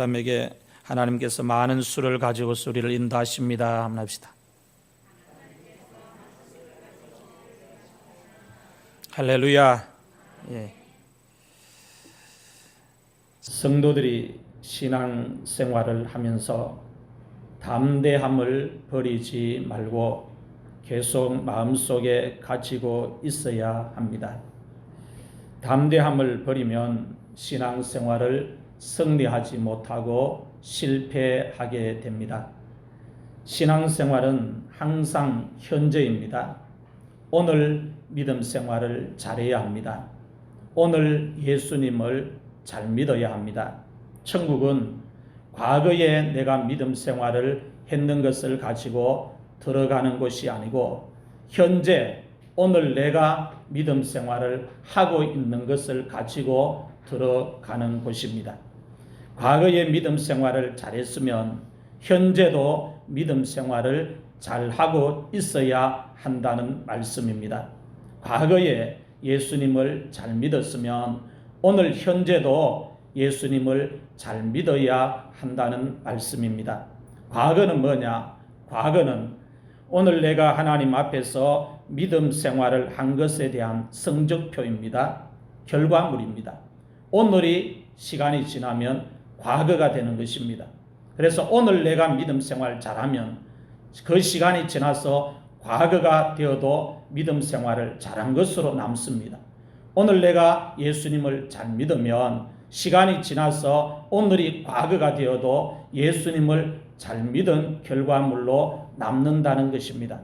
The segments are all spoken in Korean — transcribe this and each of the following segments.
사람에게 하나님께서 많은 수를 가지고 우리를 인도하십니다. 한번 합시다. 할렐루야. 예. 성도들이 신앙생활을 하면서 담대함을 버리지 말고 계속 마음속에 가지고 있어야 합니다. 담대함을 버리면 신앙생활을 승리하지 못하고 실패하게 됩니다. 신앙생활은 항상 현재입니다. 오늘 믿음 생활을 잘해야 합니다. 오늘 예수님을 잘 믿어야 합니다. 천국은 과거에 내가 믿음 생활을 했는 것을 가지고 들어가는 곳이 아니고 현재 오늘 내가 믿음 생활을 하고 있는 것을 가지고 들어가는 곳입니다. 과거에 믿음 생활을 잘했으면 현재도 믿음 생활을 잘하고 있어야 한다는 말씀입니다. 과거에 예수님을 잘 믿었으면 오늘 현재도 예수님을 잘 믿어야 한다는 말씀입니다. 과거는 뭐냐? 과거는 오늘 내가 하나님 앞에서 믿음 생활을 한 것에 대한 성적표입니다. 결과물입니다. 오늘이 시간이 지나면 과거가 되는 것입니다. 그래서 오늘 내가 믿음 생활 잘하면 그 시간이 지나서 과거가 되어도 믿음 생활을 잘한 것으로 남습니다. 오늘 내가 예수님을 잘 믿으면 시간이 지나서 오늘이 과거가 되어도 예수님을 잘 믿은 결과물로 남는다는 것입니다.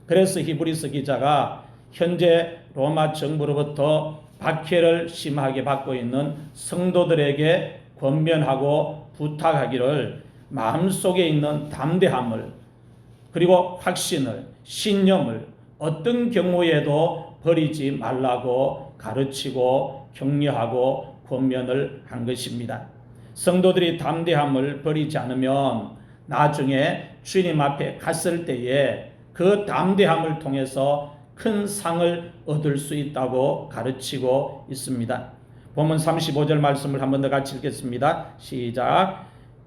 그래서 히브리서 기자가 현재 로마 정부로부터 박해를 심하게 받고 있는 성도들에게 권면하고 부탁하기를 마음속에 있는 담대함을 그리고 확신을 신념을 어떤 경우에도 버리지 말라고 가르치고 격려하고 권면을 한 것입니다. 성도들이 담대함을 버리지 않으면 나중에 주님 앞에 갔을 때에 그 담대함을 통해서 큰 상을 얻을 수 있다고 가르치고 있습니다. 본문 35절 말씀을 한 번 더 같이 읽겠습니다. 시작.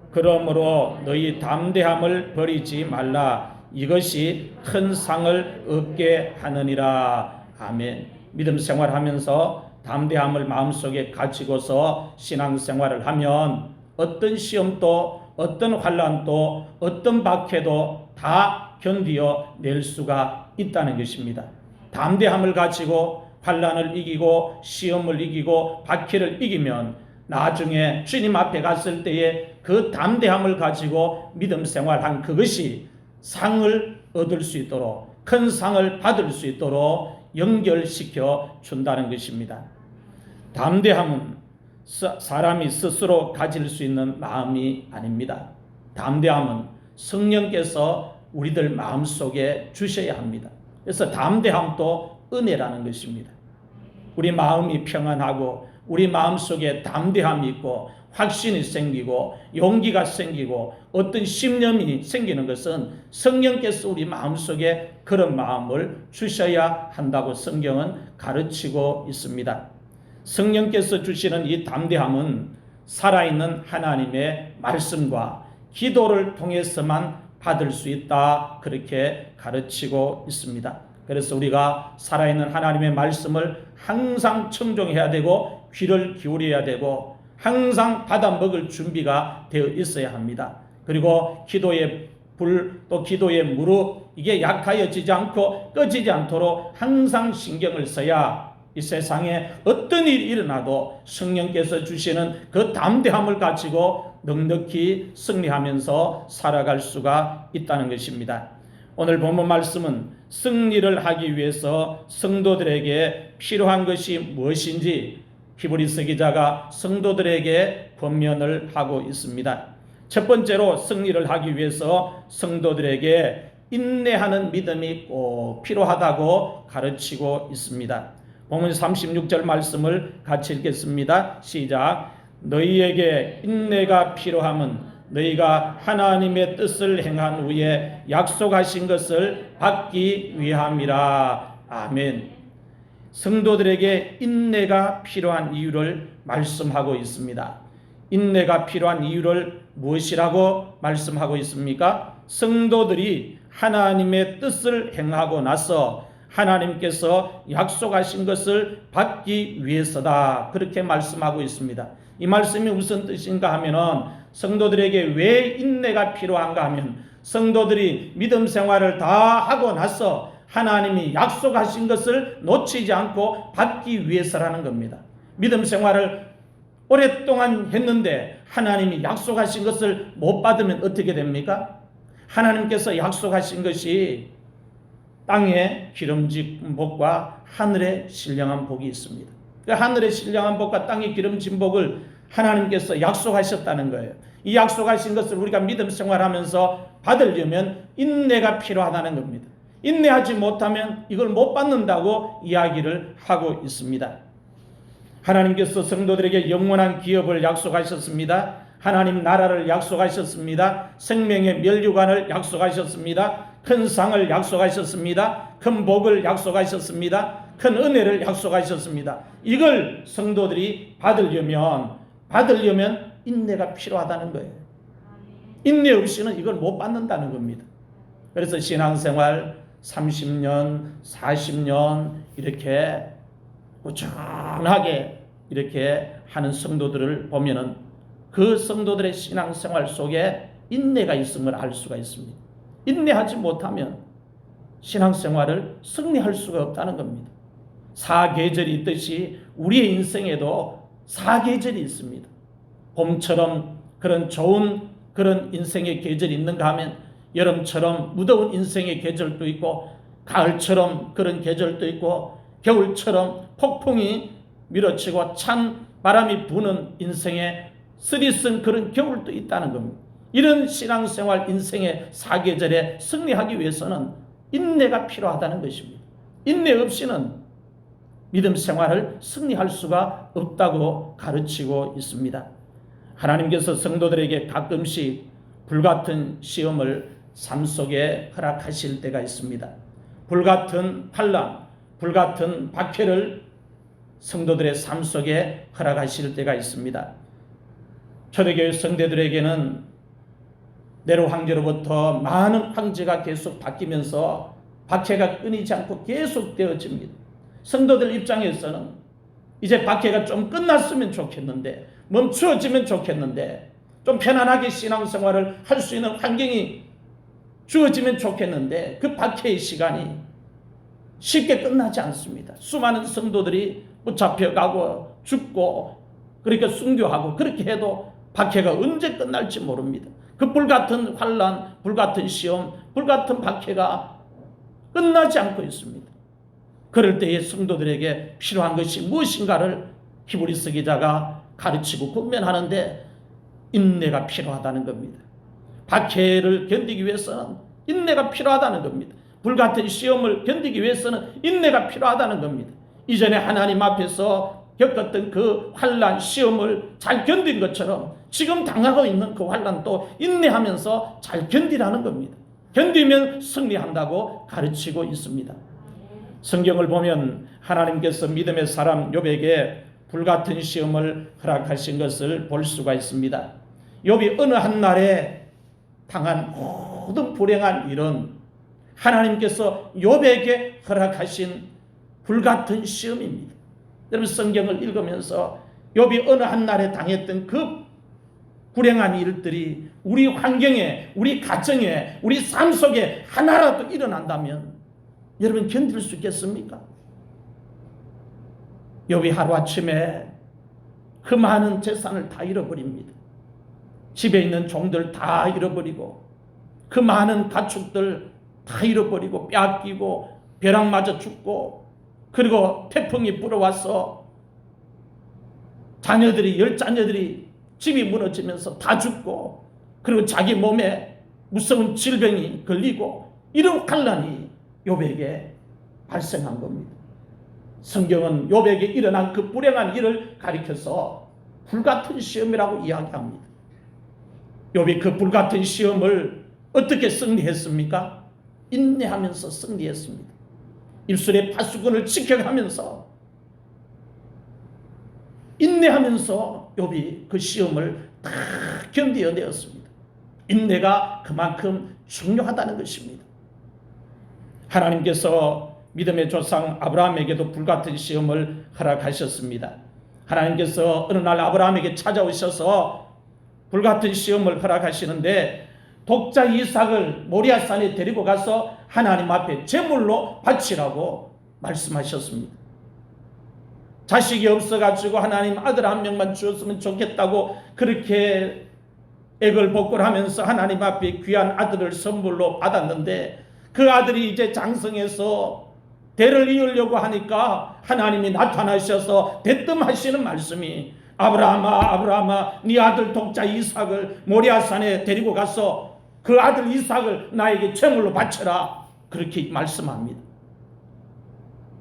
그러므로 너희 담대함을 버리지 말라. 이것이 큰 상을 얻게 하느니라. 아멘. 믿음 생활하면서 담대함을 마음속에 가지고서 신앙생활을 하면 어떤 시험도 어떤 환난도 어떤 박해도 다 견디어 낼 수가 있다는 것입니다. 담대함을 가지고 환난을 이기고 시험을 이기고 박해를 이기면 나중에 주님 앞에 갔을 때에 그 담대함을 가지고 믿음 생활한 그것이 상을 얻을 수 있도록 큰 상을 받을 수 있도록 연결시켜 준다는 것입니다. 담대함은 사람이 스스로 가질 수 있는 마음이 아닙니다. 담대함은 성령께서 우리들 마음속에 주셔야 합니다. 그래서 담대함도 은혜라는 것입니다. 우리 마음이 평안하고 우리 마음속에 담대함이 있고 확신이 생기고 용기가 생기고 어떤 신념이 생기는 것은 성령께서 우리 마음속에 그런 마음을 주셔야 한다고 성경은 가르치고 있습니다. 성령께서 주시는 이 담대함은 살아있는 하나님의 말씀과 기도를 통해서만 받을 수 있다, 그렇게 가르치고 있습니다. 그래서 우리가 살아있는 하나님의 말씀을 항상 청종해야 되고 귀를 기울여야 되고 항상 받아 먹을 준비가 되어 있어야 합니다. 그리고 기도의 불, 또 기도의 무릎, 이게 약하여지지 않고 꺼지지 않도록 항상 신경을 써야 이 세상에 어떤 일이 일어나도 성령께서 주시는 그 담대함을 가지고 넉넉히 승리하면서 살아갈 수가 있다는 것입니다. 오늘 본문 말씀은 승리를 하기 위해서 성도들에게 필요한 것이 무엇인지 히브리서 기자가 성도들에게 권면을 하고 있습니다. 첫 번째로 승리를 하기 위해서 성도들에게 인내하는 믿음이 꼭 필요하다고 가르치고 있습니다. 본문 36절 말씀을 같이 읽겠습니다. 시작. 너희에게 인내가 필요함은 너희가 하나님의 뜻을 행한 후에 약속하신 것을 받기 위함이라. 아멘. 성도들에게 인내가 필요한 이유를 말씀하고 있습니다. 인내가 필요한 이유를 무엇이라고 말씀하고 있습니까? 성도들이 하나님의 뜻을 행하고 나서 하나님께서 약속하신 것을 받기 위해서다. 그렇게 말씀하고 있습니다. 이 말씀이 무슨 뜻인가 하면은 성도들에게 왜 인내가 필요한가 하면 성도들이 믿음 생활을 다 하고 나서 하나님이 약속하신 것을 놓치지 않고 받기 위해서라는 겁니다. 믿음 생활을 오랫동안 했는데 하나님이 약속하신 것을 못 받으면 어떻게 됩니까? 하나님께서 약속하신 것이 땅에 기름진 복과 하늘에 신령한 복이 있습니다. 그 하늘에 신령한 복과 땅에 기름진 복을 하나님께서 약속하셨다는 거예요. 이 약속하신 것을 우리가 믿음 생활하면서 받으려면 인내가 필요하다는 겁니다. 인내하지 못하면 이걸 못 받는다고 이야기를 하고 있습니다. 하나님께서 성도들에게 영원한 기업을 약속하셨습니다. 하나님 나라를 약속하셨습니다. 생명의 면류관을 약속하셨습니다. 큰 상을 약속하셨습니다. 큰 복을 약속하셨습니다. 큰 은혜를 약속하셨습니다. 이걸 성도들이 받으려면 인내가 필요하다는 거예요. 인내 없이는 이걸 못 받는다는 겁니다. 그래서 신앙생활 30년, 40년 이렇게 꾸준하게 이렇게 하는 성도들을 보면은 그 성도들의 신앙생활 속에 인내가 있음을 알 수가 있습니다. 인내하지 못하면 신앙생활을 승리할 수가 없다는 겁니다. 사계절이 있듯이 우리의 인생에도 사계절이 있습니다. 봄처럼 그런 좋은 그런 인생의 계절이 있는가 하면 여름처럼 무더운 인생의 계절도 있고 가을처럼 그런 계절도 있고 겨울처럼 폭풍이 밀어치고 찬 바람이 부는 인생에 쓰리쓴 그런 겨울도 있다는 겁니다. 이런 신앙생활 인생의 사계절에 승리하기 위해서는 인내가 필요하다는 것입니다. 인내 없이는 믿음 생활을 승리할 수가 없다고 가르치고 있습니다. 하나님께서 성도들에게 가끔씩 불같은 시험을 삶 속에 허락하실 때가 있습니다. 불같은 환난, 불같은 박해를 성도들의 삶 속에 허락하실 때가 있습니다. 초대교회 성도들에게는 네로 황제로부터 많은 황제가 계속 바뀌면서 박해가 끊이지 않고 계속 되어집니다. 성도들 입장에서는 이제 박해가 좀 끝났으면 좋겠는데, 멈추어지면 좋겠는데, 좀 편안하게 신앙생활을 할 수 있는 환경이 주어지면 좋겠는데 그 박해의 시간이 쉽게 끝나지 않습니다. 수많은 성도들이 붙잡혀가고 죽고 그렇게 순교하고 그렇게 해도 박해가 언제 끝날지 모릅니다. 그 불같은 환난, 불같은 시험, 불같은 박해가 끝나지 않고 있습니다. 그럴 때에 성도들에게 필요한 것이 무엇인가를 히브리서 기자가 가르치고 권면하는데 인내가 필요하다는 겁니다. 박해를 견디기 위해서는 인내가 필요하다는 겁니다. 불같은 시험을 견디기 위해서는 인내가 필요하다는 겁니다. 이전에 하나님 앞에서 겪었던 그 환난 시험을 잘 견딘 것처럼 지금 당하고 있는 그 환난도 인내하면서 잘 견디라는 겁니다. 견디면 승리한다고 가르치고 있습니다. 성경을 보면 하나님께서 믿음의 사람 욥에게 불같은 시험을 허락하신 것을 볼 수가 있습니다. 욥이 어느 한 날에 당한 모든 불행한 일은 하나님께서 욥에게 허락하신 불같은 시험입니다. 여러분 성경을 읽으면서 욥이 어느 한 날에 당했던 그 불행한 일들이 우리 환경에, 우리 가정에, 우리 삶 속에 하나라도 일어난다면 여러분 견딜 수 있겠습니까? 욥이 하루아침에 그 많은 재산을 다 잃어버립니다. 집에 있는 종들 다 잃어버리고 그 많은 가축들 다 잃어버리고 빼앗기고 벼락 맞아 죽고 그리고 태풍이 불어와서 열 자녀들이 집이 무너지면서 다 죽고 그리고 자기 몸에 무서운 질병이 걸리고 이런 환난이 욥에게 발생한 겁니다. 성경은 욥에게 일어난 그 불행한 일을 가리켜서 불같은 시험이라고 이야기합니다. 욥이 그 불같은 시험을 어떻게 승리했습니까? 인내하면서 승리했습니다. 입술의 파수꾼을 지켜가면서 인내하면서 욥이 그 시험을 다 견디어내었습니다. 인내가 그만큼 중요하다는 것입니다. 하나님께서 믿음의 조상 아브라함에게도 불같은 시험을 허락하셨습니다. 하나님께서 어느 날 아브라함에게 찾아오셔서 불같은 시험을 허락하시는데 독자 이삭을 모리아산에 데리고 가서 하나님 앞에 제물로 바치라고 말씀하셨습니다. 자식이 없어가지고 하나님 아들 한 명만 주었으면 좋겠다고 그렇게 애걸복걸하면서 하나님 앞에 귀한 아들을 선물로 받았는데 그 아들이 이제 장성해서 대를 이으려고 하니까 하나님이 나타나셔서 대뜸하시는 말씀이 아브라함아 아브라함아 네 아들 독자 이삭을 모리아산에 데리고 가서 그 아들 이삭을 나에게 제물로 바쳐라 그렇게 말씀합니다.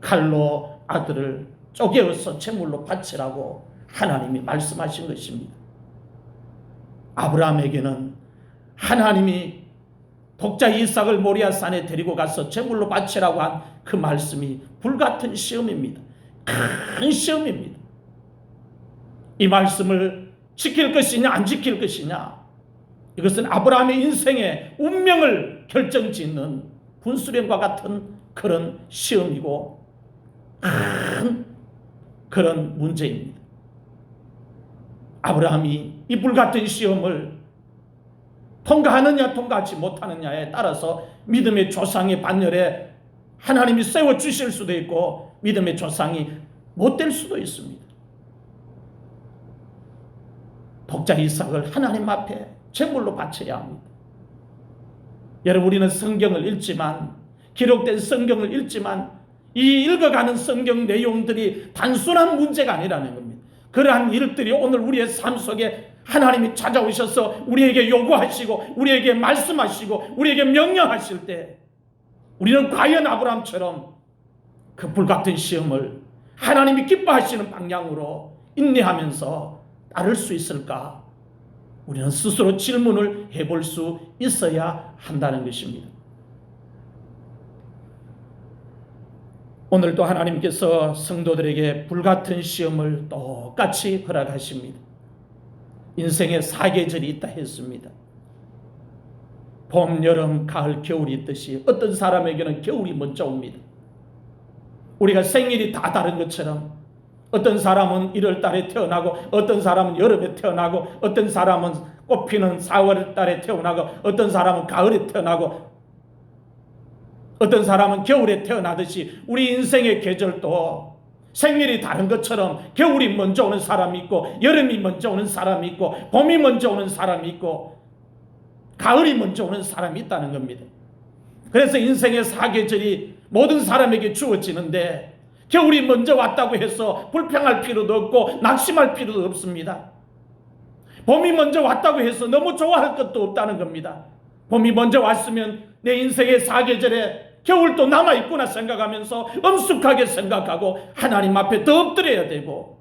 칼로 아들을 쪼개어서 제물로 바치라고 하나님이 말씀하신 것입니다. 아브라함에게는 하나님이 독자 이삭을 모리아산에 데리고 가서 제물로 바치라고 한 그 말씀이 불같은 시험입니다. 큰 시험입니다. 이 말씀을 지킬 것이냐 안 지킬 것이냐, 이것은 아브라함의 인생의 운명을 결정짓는 분수령과 같은 그런 시험이고 큰 그런 문제입니다. 아브라함이 이 불같은 시험을 통과하느냐 통과하지 못하느냐에 따라서 믿음의 조상의 반열에 하나님이 세워주실 수도 있고 믿음의 조상이 못 될 수도 있습니다. 독자 이삭을 하나님 앞에 제물로 바쳐야 합니다. 여러분, 우리는 성경을 읽지만, 기록된 성경을 읽지만 이 읽어가는 성경 내용들이 단순한 문제가 아니라는 겁니다. 그러한 일들이 오늘 우리의 삶 속에 하나님이 찾아오셔서 우리에게 요구하시고 우리에게 말씀하시고 우리에게 명령하실 때 우리는 과연 아브라함처럼 그 불같은 시험을 하나님이 기뻐하시는 방향으로 인내하면서 따를 수 있을까? 우리는 스스로 질문을 해볼 수 있어야 한다는 것입니다. 오늘도 하나님께서 성도들에게 불같은 시험을 똑같이 허락하십니다. 인생에 사계절이 있다 했습니다. 봄, 여름, 가을, 겨울이 있듯이 어떤 사람에게는 겨울이 먼저 옵니다. 우리가 생일이 다 다른 것처럼 어떤 사람은 1월 달에 태어나고 어떤 사람은 여름에 태어나고 어떤 사람은 꽃피는 4월 달에 태어나고 어떤 사람은 가을에 태어나고 어떤 사람은 겨울에 태어나듯이 우리 인생의 계절도 생일이 다른 것처럼 겨울이 먼저 오는 사람이 있고 여름이 먼저 오는 사람이 있고 봄이 먼저 오는 사람이 있고 가을이 먼저 오는 사람이 있다는 겁니다. 그래서 인생의 사계절이 모든 사람에게 주어지는데 겨울이 먼저 왔다고 해서 불평할 필요도 없고 낙심할 필요도 없습니다. 봄이 먼저 왔다고 해서 너무 좋아할 것도 없다는 겁니다. 봄이 먼저 왔으면 내 인생의 사계절에 겨울도 남아있구나 생각하면서 엄숙하게 생각하고 하나님 앞에 더 엎드려야 되고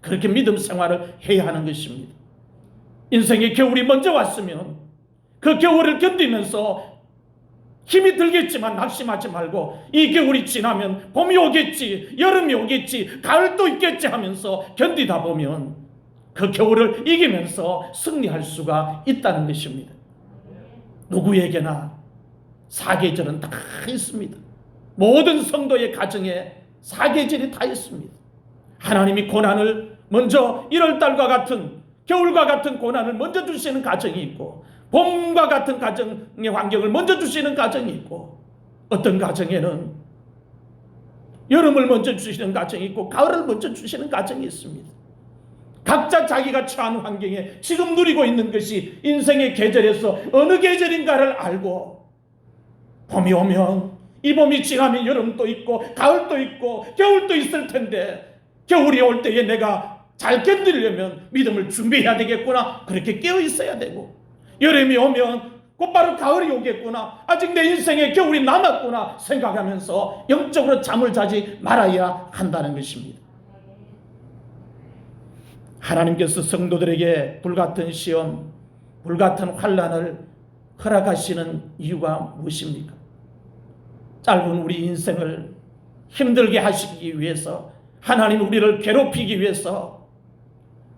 그렇게 믿음 생활을 해야 하는 것입니다. 인생의 겨울이 먼저 왔으면 그 겨울을 견디면서 힘이 들겠지만 낙심하지 말고 이 겨울이 지나면 봄이 오겠지, 여름이 오겠지, 가을도 있겠지 하면서 견디다 보면 그 겨울을 이기면서 승리할 수가 있다는 것입니다. 누구에게나 사계절은 다 있습니다. 모든 성도의 가정에 사계절이 다 있습니다. 하나님이 고난을 먼저 1월달과 같은 겨울과 같은 고난을 먼저 주시는 가정이 있고 봄과 같은 가정의 환경을 먼저 주시는 가정이 있고 어떤 가정에는 여름을 먼저 주시는 가정이 있고 가을을 먼저 주시는 가정이 있습니다. 각자 자기가 처한 환경에 지금 누리고 있는 것이 인생의 계절에서 어느 계절인가를 알고 봄이 오면 이 봄이 지나면 여름도 있고 가을도 있고 겨울도 있을 텐데 겨울이 올 때에 내가 잘 견디려면 믿음을 준비해야 되겠구나 그렇게 깨어 있어야 되고 여름이 오면 곧바로 가을이 오겠구나 아직 내 인생에 겨울이 남았구나 생각하면서 영적으로 잠을 자지 말아야 한다는 것입니다. 하나님께서 성도들에게 불같은 시험, 불같은 환난을 허락하시는 이유가 무엇입니까? 짧은 우리 인생을 힘들게 하시기 위해서 하나님 우리를 괴롭히기 위해서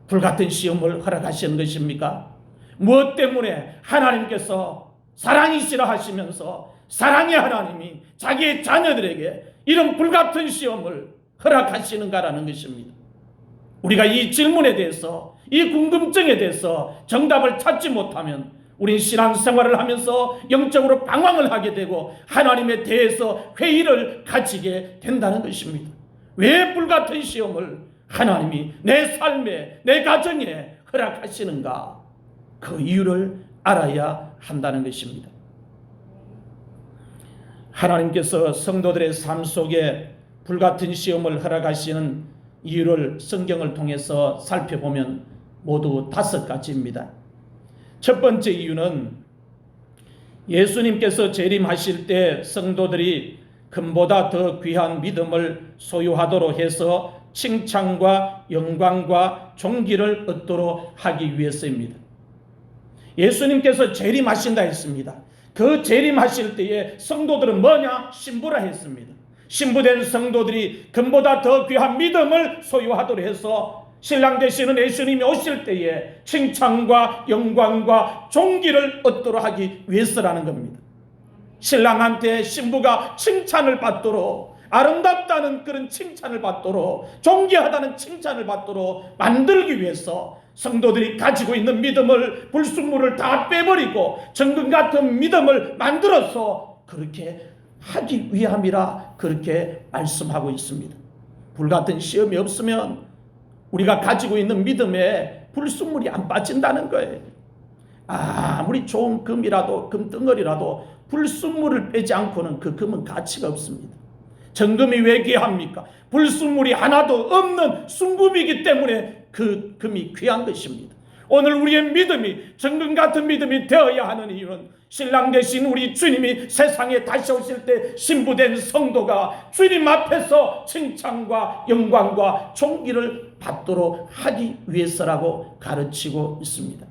불같은 시험을 허락하시는 것입니까? 무엇 때문에? 하나님께서 사랑이시라 하시면서 사랑의 하나님이 자기의 자녀들에게 이런 불같은 시험을 허락하시는가라는 것입니다. 우리가 이 질문에 대해서, 이 궁금증에 대해서 정답을 찾지 못하면 우린 신앙생활을 하면서 영적으로 방황을 하게 되고 하나님에 대해서 회의를 가지게 된다는 것입니다. 왜 불같은 시험을 하나님이 내 삶에, 내 가정에 허락하시는가? 그 이유를 알아야 한다는 것입니다. 하나님께서 성도들의 삶 속에 불같은 시험을 허락하시는 이유를 성경을 통해서 살펴보면 모두 5가지입니다. 첫 번째 이유는 예수님께서 재림하실 때 성도들이 금보다 더 귀한 믿음을 소유하도록 해서 칭찬과 영광과 존귀를 얻도록 하기 위해서입니다. 예수님께서 재림하신다 했습니다. 그 재림하실 때에 성도들은 뭐냐? 신부라 했습니다. 신부된 성도들이 금보다 더 귀한 믿음을 소유하도록 해서 신랑 되시는 예수님이 오실 때에 칭찬과 영광과 존귀를 얻도록 하기 위해서라는 겁니다. 신랑한테 신부가 칭찬을 받도록, 아름답다는 그런 칭찬을 받도록, 존귀하다는 칭찬을 받도록 만들기 위해서 성도들이 가지고 있는 믿음을, 불순물을 다 빼버리고 정금 같은 믿음을 만들어서 그렇게 하기 위함이라 그렇게 말씀하고 있습니다. 불같은 시험이 없으면 우리가 가지고 있는 믿음에 불순물이 안 빠진다는 거예요. 아무리 좋은 금이라도, 금덩어리라도 불순물을 빼지 않고는 그 금은 가치가 없습니다. 정금이 왜 귀합니까? 불순물이 하나도 없는 순금이기 때문에 그 금이 귀한 것입니다. 오늘 우리의 믿음이 정금 같은 믿음이 되어야 하는 이유는 신랑 되신 우리 주님이 세상에 다시 오실 때 신부된 성도가 주님 앞에서 칭찬과 영광과 존귀를 받도록 하기 위해서라고 가르치고 있습니다.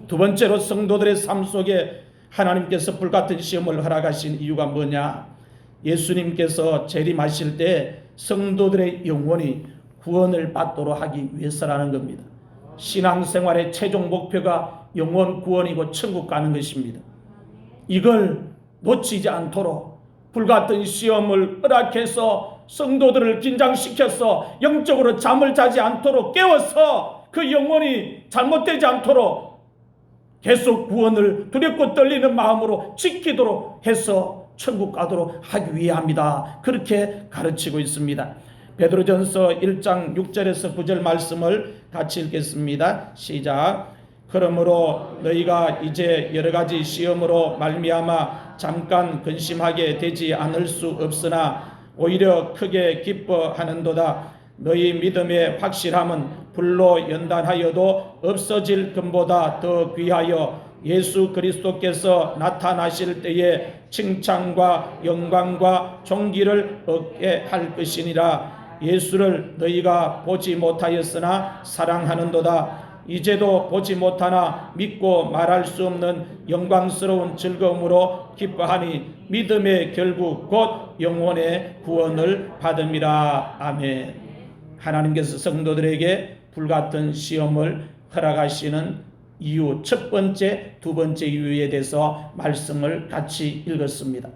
두 번째로 성도들의 삶 속에 하나님께서 불같은 시험을 허락하신 이유가 뭐냐? 예수님께서 재림하실 때 성도들의 영혼이 구원을 받도록 하기 위해서라는 겁니다. 신앙생활의 최종 목표가 영혼 구원이고 천국 가는 것입니다. 이걸 놓치지 않도록 불같은 시험을 허락해서 성도들을 긴장시켜서 영적으로 잠을 자지 않도록 깨워서 그 영혼이 잘못되지 않도록 계속 구원을 두렵고 떨리는 마음으로 지키도록 해서 천국 가도록 하기 위함이다. 그렇게 가르치고 있습니다. 베드로전서 1장 6절에서 9절 말씀을 같이 읽겠습니다. 시작. 그러므로 너희가 이제 여러 가지 시험으로 말미암아 잠깐 근심하게 되지 않을 수 없으나 오히려 크게 기뻐하는도다. 너희 믿음의 확실함은 불로 연단하여도 없어질 금보다 더 귀하여 예수 그리스도께서 나타나실 때에 칭찬과 영광과 존귀를 얻게 할 것이니라. 예수를 너희가 보지 못하였으나 사랑하는도다. 이제도 보지 못하나 믿고 말할 수 없는 영광스러운 즐거움으로 기뻐하니 믿음의 결국 곧 영혼의 구원을 받음이라. 아멘. 하나님께서 성도들에게 불같은 시험을 허락하시는 이유, 첫 번째, 두 번째 이유에 대해서 말씀을 같이 읽었습니다.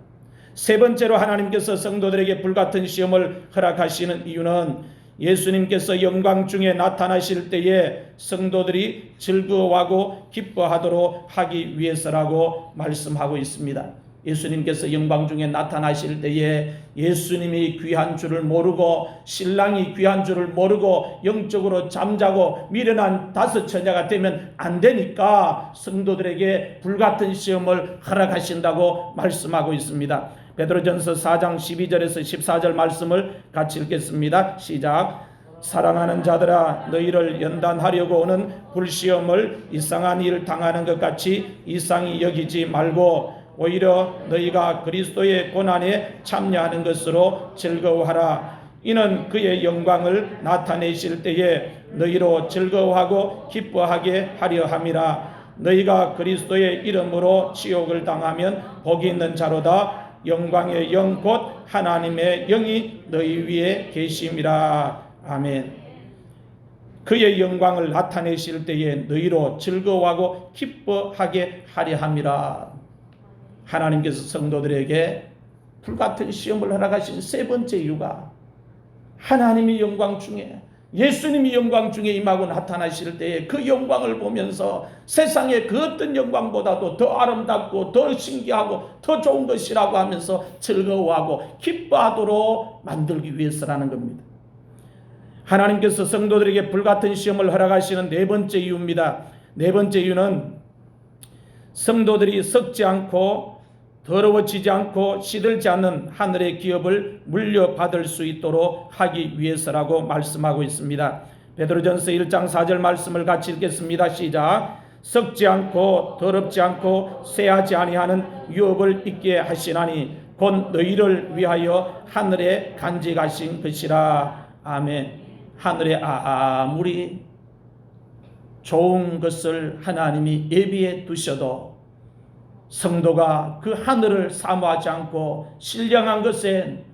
세 번째로 하나님께서 성도들에게 불같은 시험을 허락하시는 이유는 예수님께서 영광 중에 나타나실 때에 성도들이 즐거워하고 기뻐하도록 하기 위해서라고 말씀하고 있습니다. 예수님께서 영광 중에 나타나실 때에 예수님이 귀한 줄을 모르고 신랑이 귀한 줄을 모르고 영적으로 잠자고 미련한 다섯 처녀가 되면 안 되니까 성도들에게 불같은 시험을 허락하신다고 말씀하고 있습니다. 베드로전서 4장 12절에서 14절 말씀을 같이 읽겠습니다. 시작. 사랑하는 자들아, 너희를 연단하려고 오는 불시험을 이상한 일 당하는 것 같이 이상히 여기지 말고 오히려 너희가 그리스도의 고난에 참여하는 것으로 즐거워하라. 이는 그의 영광을 나타내실 때에 너희로 즐거워하고 기뻐하게 하려 함이라. 너희가 그리스도의 이름으로 지옥을 당하면 복이 있는 자로다. 영광의 영 곧 하나님의 영이 너희 위에 계심이라. 아멘. 그의 영광을 나타내실 때에 너희로 즐거워하고 기뻐하게 하려 함이라. 하나님께서 성도들에게 불같은 시험을 허락하신 세 번째 이유가 하나님의 영광 중에, 예수님이 영광 중에 임하고 나타나실 때에 그 영광을 보면서 세상의 그 어떤 영광보다도 더 아름답고 더 신기하고 더 좋은 것이라고 하면서 즐거워하고 기뻐하도록 만들기 위해서라는 겁니다. 하나님께서 성도들에게 불같은 시험을 허락하시는 네 번째 이유입니다. 네 번째 이유는 성도들이 썩지 않고 더러워지지 않고 시들지 않는 하늘의 기업을 물려받을 수 있도록 하기 위해서라고 말씀하고 있습니다. 베드로전서 1장 4절 말씀을 같이 읽겠습니다. 시작. 썩지 않고 더럽지 않고 쇠하지 아니하는 유업을 있게 하시나니 곧 너희를 위하여 하늘에 간직하신 것이라. 아멘. 하늘에 아무리 좋은 것을 하나님이 예비해 두셔도 성도가 그 하늘을 사모하지 않고 신령한 것에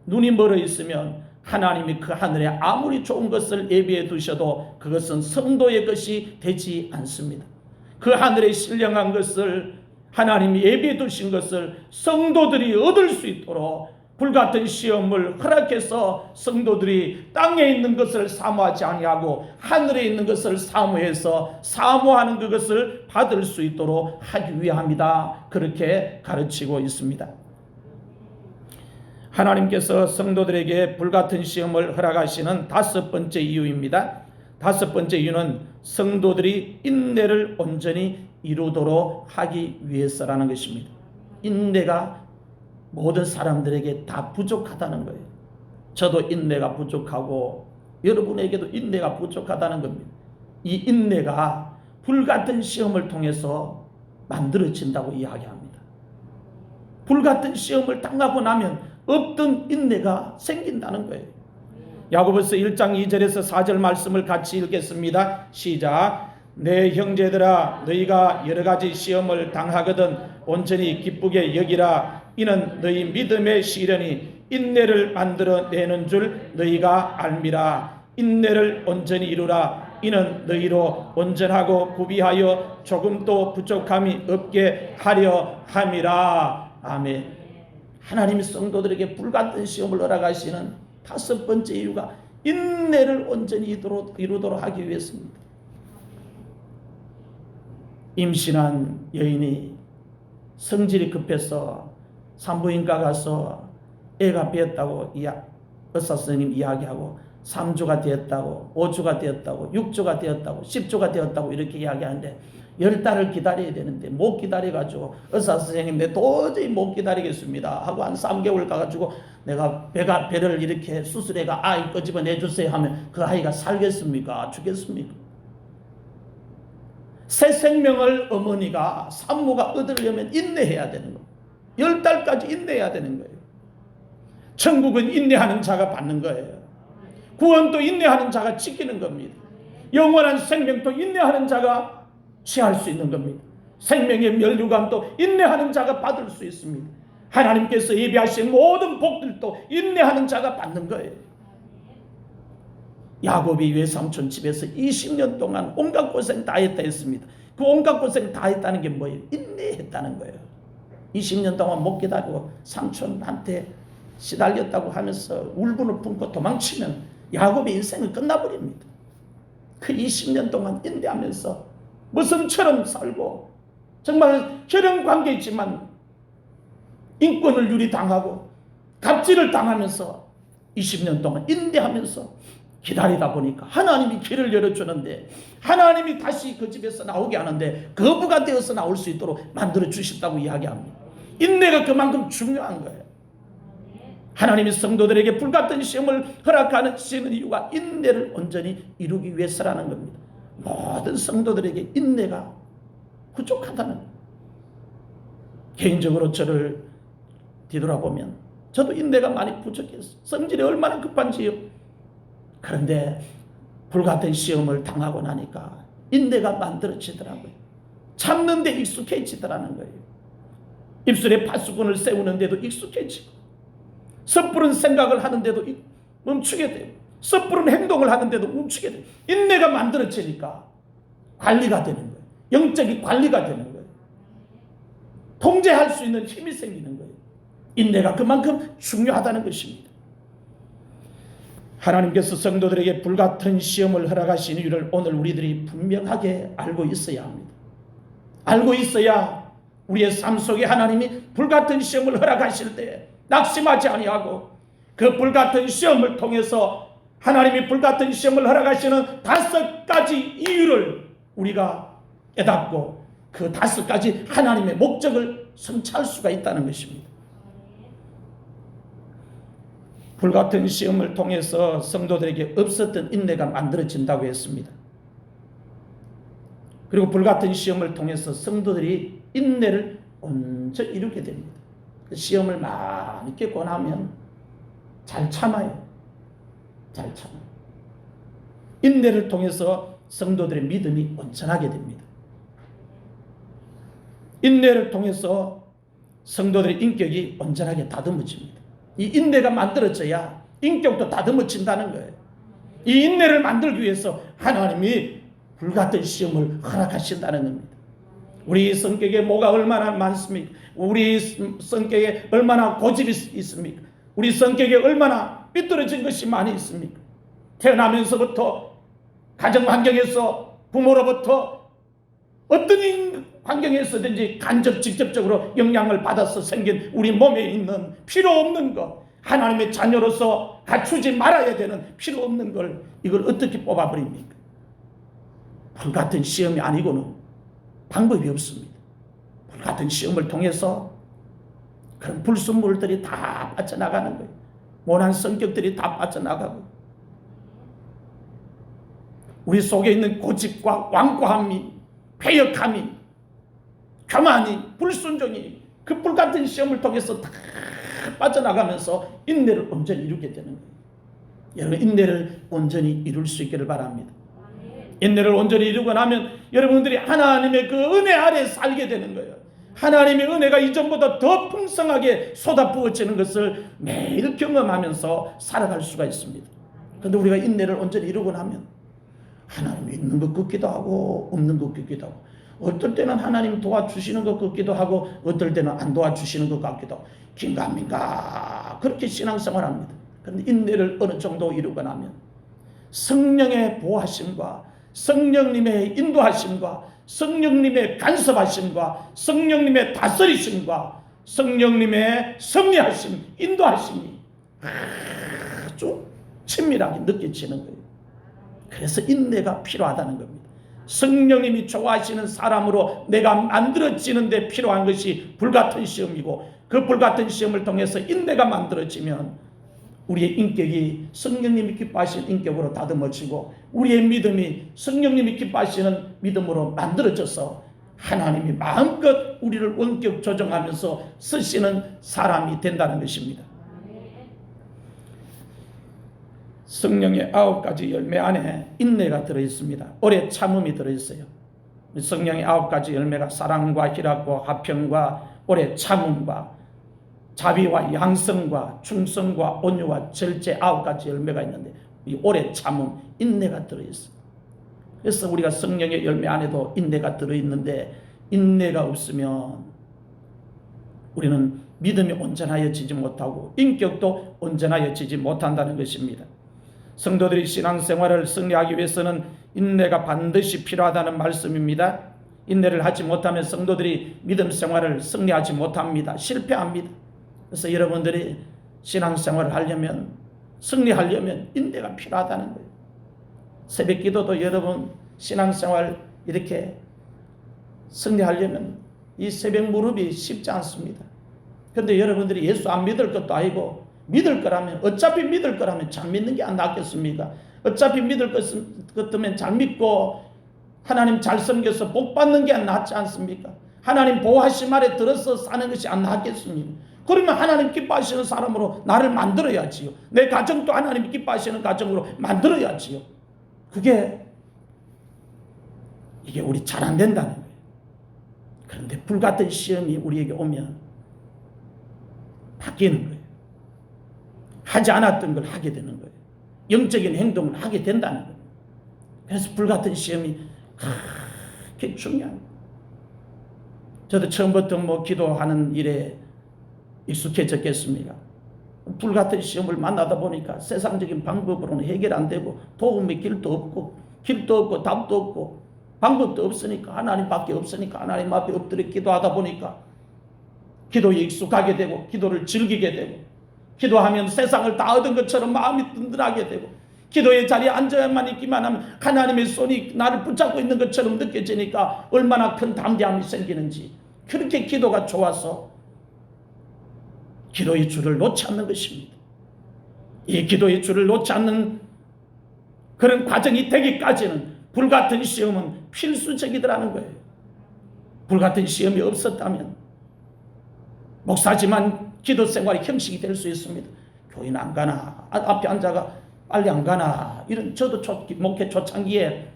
눈이 멀어 있으면 하나님이 그 하늘에 아무리 좋은 것을 예비해 두셔도 그것은 성도의 것이 되지 않습니다. 그 하늘에 신령한 것을 하나님이 예비해 두신 것을 성도들이 얻을 수 있도록 불같은 시험을 허락해서 성도들이 땅에 있는 것을 사모하지 아니하고 하늘에 있는 것을 사모해서 사모하는 그것을 받을 수 있도록 하기 위함이다. 그렇게 가르치고 있습니다. 하나님께서 성도들에게 불같은 시험을 허락하시는 다섯 번째 이유입니다. 다섯 번째 이유는 성도들이 인내를 온전히 이루도록 하기 위해서라는 것입니다. 인내가 모든 사람들에게 다 부족하다는 거예요. 저도 인내가 부족하고 여러분에게도 인내가 부족하다는 겁니다. 이 인내가 불같은 시험을 통해서 만들어진다고 이야기합니다. 불같은 시험을 당하고 나면 없던 인내가 생긴다는 거예요. 야고보서 1장 2절에서 4절 말씀을 같이 읽겠습니다. 시작. 내 형제들아 너희가 여러 가지 시험을 당하거든 온전히 기쁘게 여기라. 이는 너희 믿음의 시련이 인내를 만들어내는 줄 너희가 알미라. 인내를 온전히 이루라. 이는 너희로 온전하고 구비하여 조금도 부족함이 없게 하려 함이라. 아멘. 하나님이 성도들에게 불같은 시험을 허락하시는 다섯 번째 이유가 인내를 온전히 이루도록 하기 위해서입니다. 임신한 여인이 성질이 급해서 산부인과 가서 애가 배었다고 의사 선생님 이야기하고 3주가 되었다고 5주가 되었다고 6주가 되었다고 10주가 되었다고 이렇게 이야기하는데 10달을 기다려야 되는데 못 기다려가지고 의사 선생님 내 도저히 못 기다리겠습니다 하고 한 3개월 가가지고 내가 배를 이렇게 수술해가 아이 끄집어내주세요 하면 그 아이가 살겠습니까? 죽겠습니까? 새 생명을 어머니가 산모가 얻으려면 인내해야 되는 거예요. 10달까지 인내해야 되는 거예요. 천국은 인내하는 자가 받는 거예요. 구원도 인내하는 자가 지키는 겁니다. 영원한 생명도 인내하는 자가 취할 수 있는 겁니다. 생명의 면류관도 인내하는 자가 받을 수 있습니다. 하나님께서 예비하신 모든 복들도 인내하는 자가 받는 거예요. 야곱이 외삼촌 집에서 20년 동안 온갖 고생 다 했다 했습니다. 그 온갖 고생 다 했다는 게 뭐예요? 인내했다는 거예요. 20년 동안 못 기다리고 삼촌한테 시달렸다고 하면서 울분을 품고 도망치면 야곱의 인생은 끝나버립니다. 그 20년 동안 인내하면서 무슨처럼 살고 정말 혈연 관계있지만 인권을 유리당하고 갑질을 당하면서 20년 동안 인내하면서 기다리다 보니까 하나님이 길을 열어주는데 하나님이 다시 그 집에서 나오게 하는데 거부가 되어서 나올 수 있도록 만들어 주셨다고 이야기합니다. 인내가 그만큼 중요한 거예요. 하나님이 성도들에게 불같은 시험을 허락하시는 이유가 인내를 온전히 이루기 위해서라는 겁니다. 모든 성도들에게 인내가 부족하다는 거예요. 개인적으로 저를 뒤돌아보면 저도 인내가 많이 부족했어요. 성질이 얼마나 급한지요. 그런데 불같은 시험을 당하고 나니까 인내가 만들어지더라고요. 참는데 익숙해지더라는 거예요. 입술에 파수꾼을 세우는데도 익숙해지고 섣부른 생각을 하는데도 멈추게 돼요. 섣부른 행동을 하는데도 멈추게 돼요. 인내가 만들어지니까 관리가 되는 거예요. 영적인 관리가 되는 거예요. 통제할 수 있는 힘이 생기는 거예요. 인내가 그만큼 중요하다는 것입니다. 하나님께서 성도들에게 불같은 시험을 허락하신 이유를 오늘 우리들이 분명하게 알고 있어야 합니다. 알고 있어야 우리의 삶 속에 하나님이 불같은 시험을 허락하실 때 낙심하지 아니하고 그 불같은 시험을 통해서 하나님이 불같은 시험을 허락하시는 5가지 이유를 우리가 깨닫고 그 5가지 하나님의 목적을 성취할 수가 있다는 것입니다. 불같은 시험을 통해서 성도들에게 없었던 인내가 만들어진다고 했습니다. 그리고 불같은 시험을 통해서 성도들이 인내를 온전히 이루게 됩니다. 그 시험을 많이 겪고 나면 잘 참아요. 잘 참아요. 인내를 통해서 성도들의 믿음이 온전하게 됩니다. 인내를 통해서 성도들의 인격이 온전하게 다듬어집니다. 이 인내가 만들어져야 인격도 다듬어진다는 거예요. 이 인내를 만들기 위해서 하나님이 불같은 시험을 허락하신다는 겁니다. 우리 성격에 뭐가 얼마나 많습니까? 우리 성격에 얼마나 고집이 있습니까? 우리 성격에 얼마나 삐뚤어진 것이 많이 있습니까? 태어나면서부터 가정 환경에서 부모로부터 어떤 환경에서든지 간접 직접적으로 영향을 받아서 생긴 우리 몸에 있는 필요 없는 것, 하나님의 자녀로서 갖추지 말아야 되는 필요 없는 걸 이걸 어떻게 뽑아버립니까? 불같은 시험이 아니고는 방법이 없습니다. 불같은 시험을 통해서 그런 불순물들이 다 빠져나가는 거예요. 모난 성격들이 다 빠져나가고 우리 속에 있는 고집과 완고함이, 패역함이, 교만이, 불순종이 그 불같은 시험을 통해서 다 빠져나가면서 인내를 온전히 이루게 되는 거예요. 여러분 인내를 온전히 이룰 수 있기를 바랍니다. 인내를 온전히 이루고 나면 여러분들이 하나님의 그 은혜 아래 살게 되는 거예요. 하나님의 은혜가 이전보다 더 풍성하게 쏟아부어지는 것을 매일 경험하면서 살아갈 수가 있습니다. 그런데 우리가 인내를 온전히 이루고 나면 하나님이 있는 것 같기도 하고 없는 것 같기도 하고 어떨 때는 하나님 도와주시는 것 같기도 하고 어떨 때는 안 도와주시는 것 같기도 하고 긴가민가 그렇게 신앙생활합니다. 그런데 인내를 어느 정도 이루고 나면 성령의 보호하심과 성령님의 인도하심과 성령님의 간섭하심과 성령님의 다스리심과 성령님의 섭리하심, 인도하심이 아주 친밀하게 느껴지는 거예요. 그래서 인내가 필요하다는 겁니다. 성령님이 좋아하시는 사람으로 내가 만들어지는 데 필요한 것이 불같은 시험이고 그 불같은 시험을 통해서 인내가 만들어지면 우리의 인격이 성령님이 기뻐하시는 인격으로 다듬어지고 우리의 믿음이 성령님이 기뻐하시는 믿음으로 만들어져서 하나님이 마음껏 우리를 원격 조정하면서 쓰시는 사람이 된다는 것입니다. 성령의 9가지 열매 안에 인내가 들어있습니다. 오래 참음이 들어있어요. 성령의 9가지 열매가 사랑과 희락과 화평과 오래 참음과 자비와 양성과 충성과 온유와 절제 9가지 열매가 있는데 이 오래 참음, 인내가 들어있어요. 그래서 우리가 성령의 열매 안에도 인내가 들어있는데 인내가 없으면 우리는 믿음이 온전하여지지 못하고 인격도 온전하여지지 못한다는 것입니다. 성도들이 신앙생활을 승리하기 위해서는 인내가 반드시 필요하다는 말씀입니다. 인내를 하지 못하면 성도들이 믿음 생활을 승리하지 못합니다. 실패합니다. 그래서 여러분들이 신앙생활을 하려면 승리하려면 인내가 필요하다는 거예요. 새벽 기도도 여러분 신앙생활 이렇게 승리하려면 이 새벽 무릎이 쉽지 않습니다. 그런데 여러분들이 예수 안 믿을 것도 아니고 믿을 거라면 어차피 믿을 거라면 잘 믿는 게 안 낫겠습니까? 어차피 믿을 것 같으면 잘 믿고 하나님 잘 섬겨서 복 받는 게 안 낫지 않습니까? 하나님 보호하심 아래 들어서 사는 것이 안 낫겠습니까? 그러면 하나님 기뻐하시는 사람으로 나를 만들어야지요. 내 가정도 하나님 기뻐하시는 가정으로 만들어야지요. 이게 우리 잘 안 된다는 거예요. 그런데 불같은 시험이 우리에게 오면 바뀌는 거예요. 하지 않았던 걸 하게 되는 거예요. 영적인 행동을 하게 된다는 거예요. 그래서 불같은 시험이 그렇게 중요합니다. 저도 처음부터 기도하는 일에 익숙해졌겠습니까? 불같은 시험을 만나다 보니까 세상적인 방법으로는 해결 안 되고 도움의 길도 없고 답도 없고 방법도 없으니까, 하나님밖에 없으니까 하나님 앞에 엎드려 기도하다 보니까 기도에 익숙하게 되고 기도를 즐기게 되고, 기도하면 세상을 다 얻은 것처럼 마음이 든든하게 되고, 기도의 자리에 앉아야만 있기만 하면 하나님의 손이 나를 붙잡고 있는 것처럼 느껴지니까 얼마나 큰 담대함이 생기는지, 그렇게 기도가 좋아서 기도의 줄을 놓지 않는 것입니다. 이 기도의 줄을 놓지 않는 그런 과정이 되기까지는 불같은 시험은 필수적이더라는 거예요. 불같은 시험이 없었다면 목사지만 기도 생활이 형식이 될 수 있습니다. 교인 안 가나, 앞에 앉아가 빨리 안 가나, 이런, 저도 목회 초창기에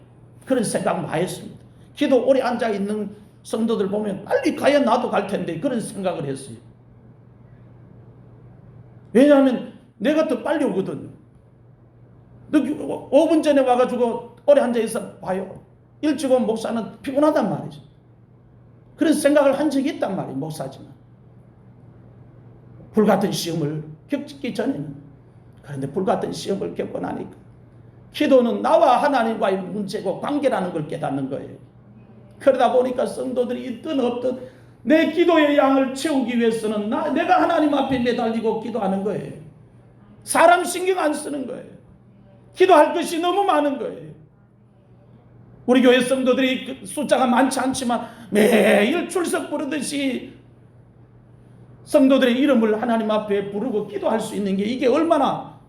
그런 생각 많이 했습니다. 기도 오래 앉아 있는 성도들 보면 빨리 가야 나도 갈 텐데, 그런 생각을 했어요. 왜냐하면 내가 더 빨리 오거든. 너 5분 전에 와가지고 오래 앉아있어 봐요. 일찍 온 목사는 피곤하단 말이죠. 그런 생각을 한 적이 있단 말이에요, 목사지만. 불같은 시험을 겪기 전에는. 그런데 불같은 시험을 겪고 나니까 기도는 나와 하나님과의 문제고 관계라는 걸 깨닫는 거예요. 그러다 보니까 성도들이 있든 없든 내 기도의 양을 채우기 위해서는 내가 하나님 앞에 매달리고 기도하는 거예요. 사람 신경 안 쓰는 거예요. 기도할 것이 너무 많은 거예요. 우리 교회 성도들이 숫자가 많지 않지만 매일 출석 부르듯이 성도들의 이름을 하나님 앞에 부르고 기도할 수 있는 게, 이게 얼마나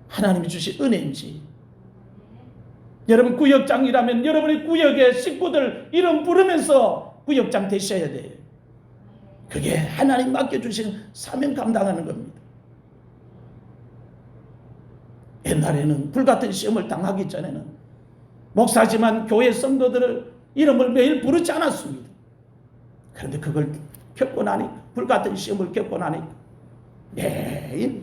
하나님이 주신 은혜인지. 여러분 구역장이라면 여러분의 구역의 식구들 이름 부르면서 구역장 되셔야 돼요. 그게 하나님 맡겨주신 사명 감당하는 겁니다. 옛날에는 불같은 시험을 당하기 전에는 목사지만 교회 성도들을 이름을 매일 부르지 않았습니다. 그런데 그걸 겪고 나니까, 불같은 시험을 겪고 나니까 매일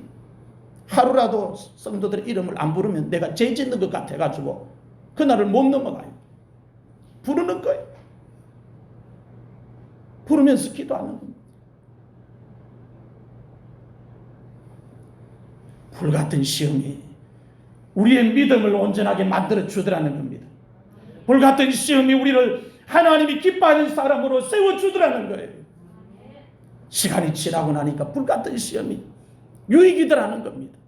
하루라도 성도들의 이름을 안 부르면 내가 죄 짓는 것 같아가지고 그날을 못 넘어가요. 부르는 거예요. 부르면서 기도하는 겁니다. 불같은 시험이 우리의 믿음을 온전하게 만들어 주더라는 겁니다. 불같은 시험이 우리를 하나님이 기뻐하는 사람으로 세워주더라는 거예요. 시간이 지나고 나니까 불같은 시험이 유익이더라는 겁니다.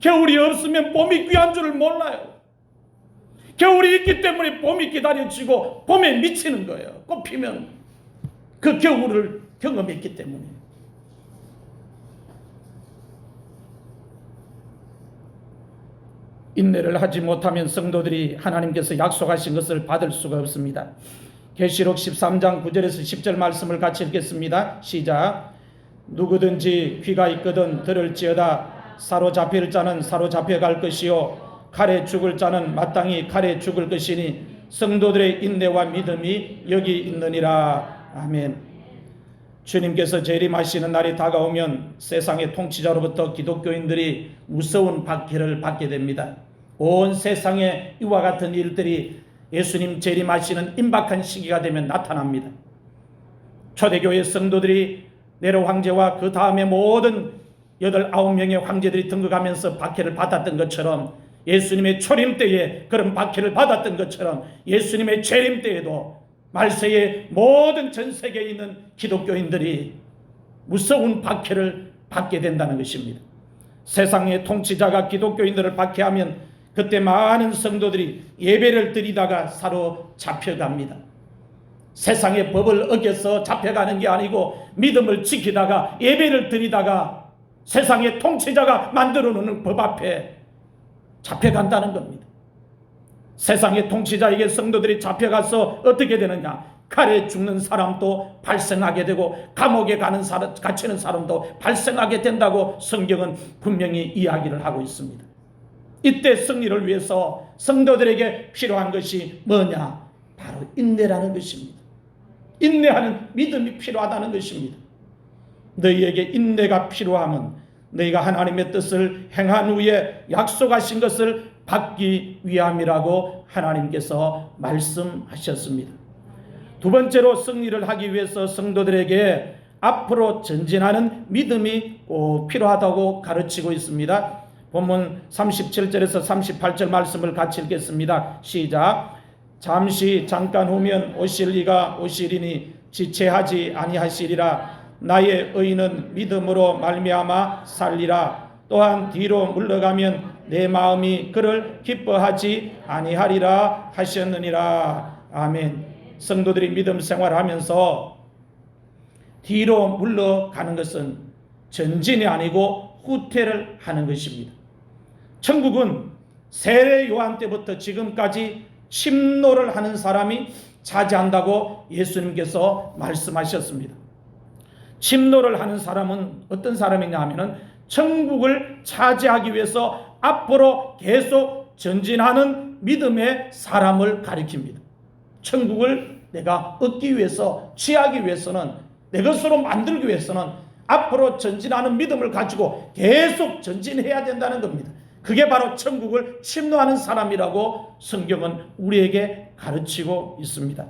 겨울이 없으면 봄이 귀한 줄을 몰라요. 겨울이 있기 때문에 봄이 기다려지고 봄에 미치는 거예요. 꽃 피면 그 겨울을 경험했기 때문에. 인내를 하지 못하면 성도들이 하나님께서 약속하신 것을 받을 수가 없습니다. 계시록 13장 9절에서 10절 말씀을 같이 읽겠습니다. 시작. 누구든지 귀가 있거든 들을지어다. 사로잡힐 자는 사로잡혀갈 것이요 칼에 죽을 자는 마땅히 칼에 죽을 것이니 성도들의 인내와 믿음이 여기 있느니라. 아멘. 주님께서 재림하시는 날이 다가오면 세상의 통치자로부터 기독교인들이 무서운 박해를 받게 됩니다. 온 세상에 이와 같은 일들이 예수님 재림하시는 임박한 시기가 되면 나타납니다. 초대교회 성도들이 네로 황제와 그 다음에 모든 9명의 황제들이 등극하면서 박해를 받았던 것처럼, 예수님의 초림 때에 그런 박해를 받았던 것처럼 예수님의 재림 때에도 말세의 모든 전 세계에 있는 기독교인들이 무서운 박해를 받게 된다는 것입니다. 세상의 통치자가 기독교인들을 박해하면 그때 많은 성도들이 예배를 드리다가 사로잡혀갑니다. 세상의 법을 어겨서 잡혀가는 게 아니고 믿음을 지키다가 예배를 드리다가 세상의 통치자가 만들어 놓는 법 앞에 잡혀간다는 겁니다. 세상의 통치자에게 성도들이 잡혀가서 어떻게 되느냐? 칼에 죽는 사람도 발생하게 되고 감옥에 갇히는 사람도 발생하게 된다고 성경은 분명히 이야기를 하고 있습니다. 이때 승리를 위해서 성도들에게 필요한 것이 뭐냐? 바로 인내라는 것입니다. 인내하는 믿음이 필요하다는 것입니다. 너희에게 인내가 필요하면 너희가 하나님의 뜻을 행한 후에 약속하신 것을 받기 위함이라고 하나님께서 말씀하셨습니다. 두 번째로 승리를 하기 위해서 성도들에게 앞으로 전진하는 믿음이 꼭 필요하다고 가르치고 있습니다. 본문 37절에서 38절 말씀을 같이 읽겠습니다. 시작. 잠깐 후면 오실 이가 오시리니 지체하지 아니하시리라. 나의 의인은 믿음으로 말미암아 살리라. 또한 뒤로 물러가면 내 마음이 그를 기뻐하지 아니하리라 하셨느니라. 아멘. 성도들이 믿음 생활하면서 뒤로 물러가는 것은 전진이 아니고 후퇴를 하는 것입니다. 천국은 세례 요한 때부터 지금까지 침노를 하는 사람이 차지한다고 예수님께서 말씀하셨습니다. 침노를 하는 사람은 어떤 사람이냐 하면은 천국을 차지하기 위해서 앞으로 계속 전진하는 믿음의 사람을 가리킵니다. 천국을 내가 얻기 위해서, 취하기 위해서는, 내 것으로 만들기 위해서는 앞으로 전진하는 믿음을 가지고 계속 전진해야 된다는 겁니다. 그게 바로 천국을 침노하는 사람이라고 성경은 우리에게 가르치고 있습니다.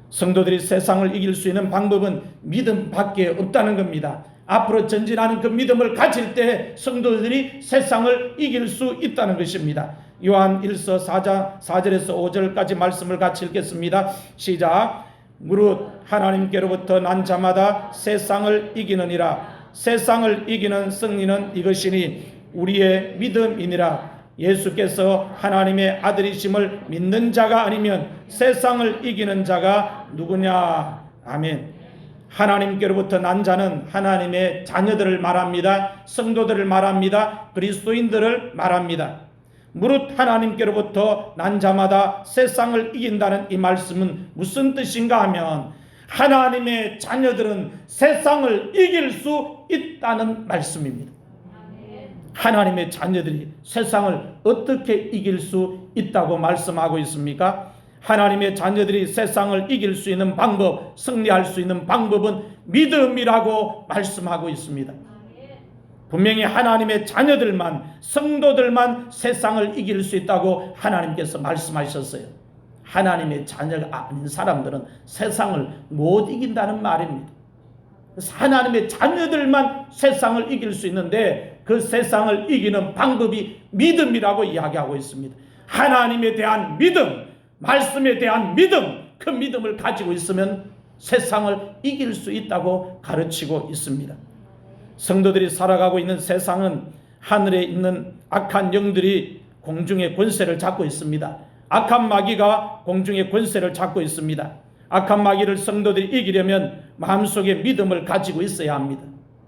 성도들이 세상을 이길 수 있는 방법은 믿음밖에 없다는 겁니다. 앞으로 전진하는 그 믿음을 가질 때 성도들이 세상을 이길 수 있다는 것입니다. 요한 1서 4절에서 5절까지 말씀을 같이 읽겠습니다. 시작. 무릇 하나님께로부터 난 자마다 세상을 이기느니라. 세상을 이기는 승리는 이것이니 우리의 믿음이니라. 예수께서 하나님의 아들이심을 믿는 자가 아니면 세상을 이기는 자가 누구냐. 아멘. 하나님께로부터 난 자는 하나님의 자녀들을 말합니다. 성도들을 말합니다. 그리스도인들을 말합니다. 무릇 하나님께로부터 난 자마다 세상을 이긴다는 이 말씀은 무슨 뜻인가 하면 하나님의 자녀들은 세상을 이길 수 있다는 말씀입니다. 하나님의 자녀들이 세상을 어떻게 이길 수 있다고 말씀하고 있습니까? 하나님의 자녀들이 세상을 이길 수 있는 방법, 승리할 수 있는 방법은 믿음이라고 말씀하고 있습니다. 분명히 하나님의 자녀들만, 성도들만 세상을 이길 수 있다고 하나님께서 말씀하셨어요. 하나님의 자녀가 아닌 사람들은 세상을 못 이긴다는 말입니다. 그래서 하나님의 자녀들만 세상을 이길 수 있는데 그 세상을 이기는 방법이 믿음이라고 이야기하고 있습니다. 하나님에 대한 믿음, 말씀에 대한 믿음, 그 믿음을 가지고 있으면 세상을 이길 수 있다고 가르치고 있습니다. 성도들이 살아가고 있는 세상은 하늘에 있는 악한 영들이 공중의 권세를 잡고 있습니다. 악한 마귀가 공중의 권세를 잡고 있습니다. 악한 마귀를 성도들이 이기려면 마음속에 믿음을 가지고 있어야 합니다.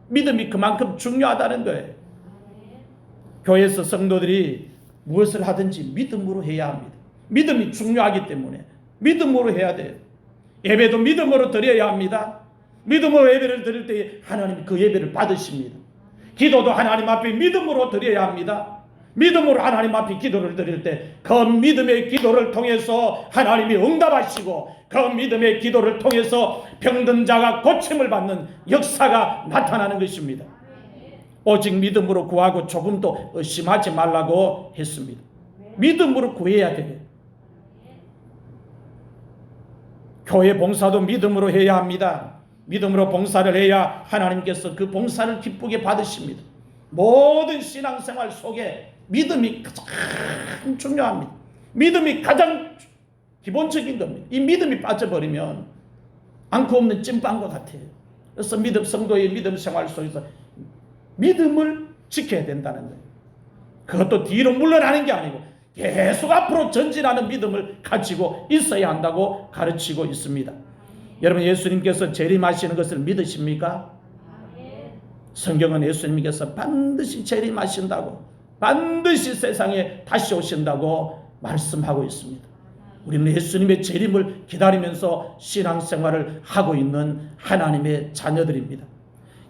믿음이 그만큼 중요하다는 거예요. 교회에서 성도들이 무엇을 하든지 믿음으로 해야 합니다. 믿음이 중요하기 때문에 믿음으로 해야 돼요. 예배도 믿음으로 드려야 합니다. 믿음으로 예배를 드릴 때 하나님이 그 예배를 받으십니다. 기도도 하나님 앞에 믿음으로 드려야 합니다. 믿음으로 하나님 앞에 기도를 드릴 때 그 믿음의 기도를 통해서 하나님이 응답하시고 그 믿음의 기도를 통해서 병든 자가 고침을 받는 역사가 나타나는 것입니다. 오직 믿음으로 구하고 조금도 의심하지 말라고 했습니다. 믿음으로 구해야 돼요. 교회 봉사도 믿음으로 해야 합니다. 믿음으로 봉사를 해야 하나님께서 그 봉사를 기쁘게 받으십니다. 모든 신앙생활 속에 믿음이 가장 중요합니다. 믿음이 가장 기본적인 겁니다. 이 믿음이 빠져버리면 않고 없는 찐빵과 같아요. 그래서 성도의 믿음 생활 속에서 믿음을 지켜야 된다는 거예요. 그것도 뒤로 물러나는 게 아니고 계속 앞으로 전진하는 믿음을 가지고 있어야 한다고 가르치고 있습니다. 여러분, 예수님께서 재림하시는 것을 믿으십니까? 성경은 예수님께서 반드시 재림하신다고, 반드시 세상에 다시 오신다고 말씀하고 있습니다. 우리는 예수님의 재림을 기다리면서 신앙생활을 하고 있는 하나님의 자녀들입니다.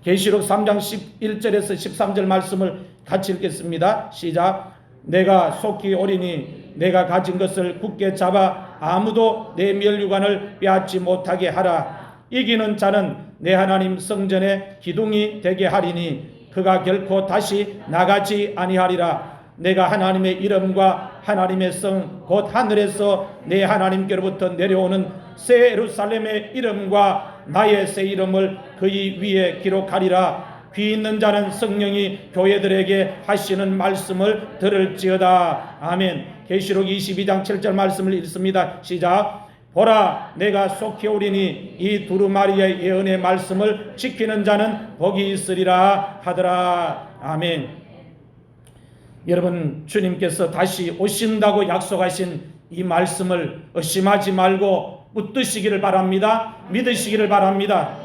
계시록 3장 11절에서 13절 말씀을 같이 읽겠습니다. 시작. 내가 속히 오리니 내가 가진 것을 굳게 잡아 아무도 내 면류관을 빼앗지 못하게 하라. 이기는 자는 내 하나님 성전의 기둥이 되게 하리니 그가 결코 다시 나가지 아니하리라. 내가 하나님의 이름과 하나님의 성 곧 하늘에서 내 하나님께로부터 내려오는 새 예루살렘의 이름과 나의 새 이름을 그의 위에 기록하리라. 귀 있는 자는 성령이 교회들에게 하시는 말씀을 들을지어다. 아멘. 계시록 22장 7절 말씀을 읽습니다. 시작. 보라, 내가 속히 오리니 이 두루마리의 예언의 말씀을 지키는 자는 복이 있으리라 하더라. 아멘. 여러분, 주님께서 다시 오신다고 약속하신 이 말씀을 의심하지 말고 붙드시기를 바랍니다. 믿으시기를 바랍니다.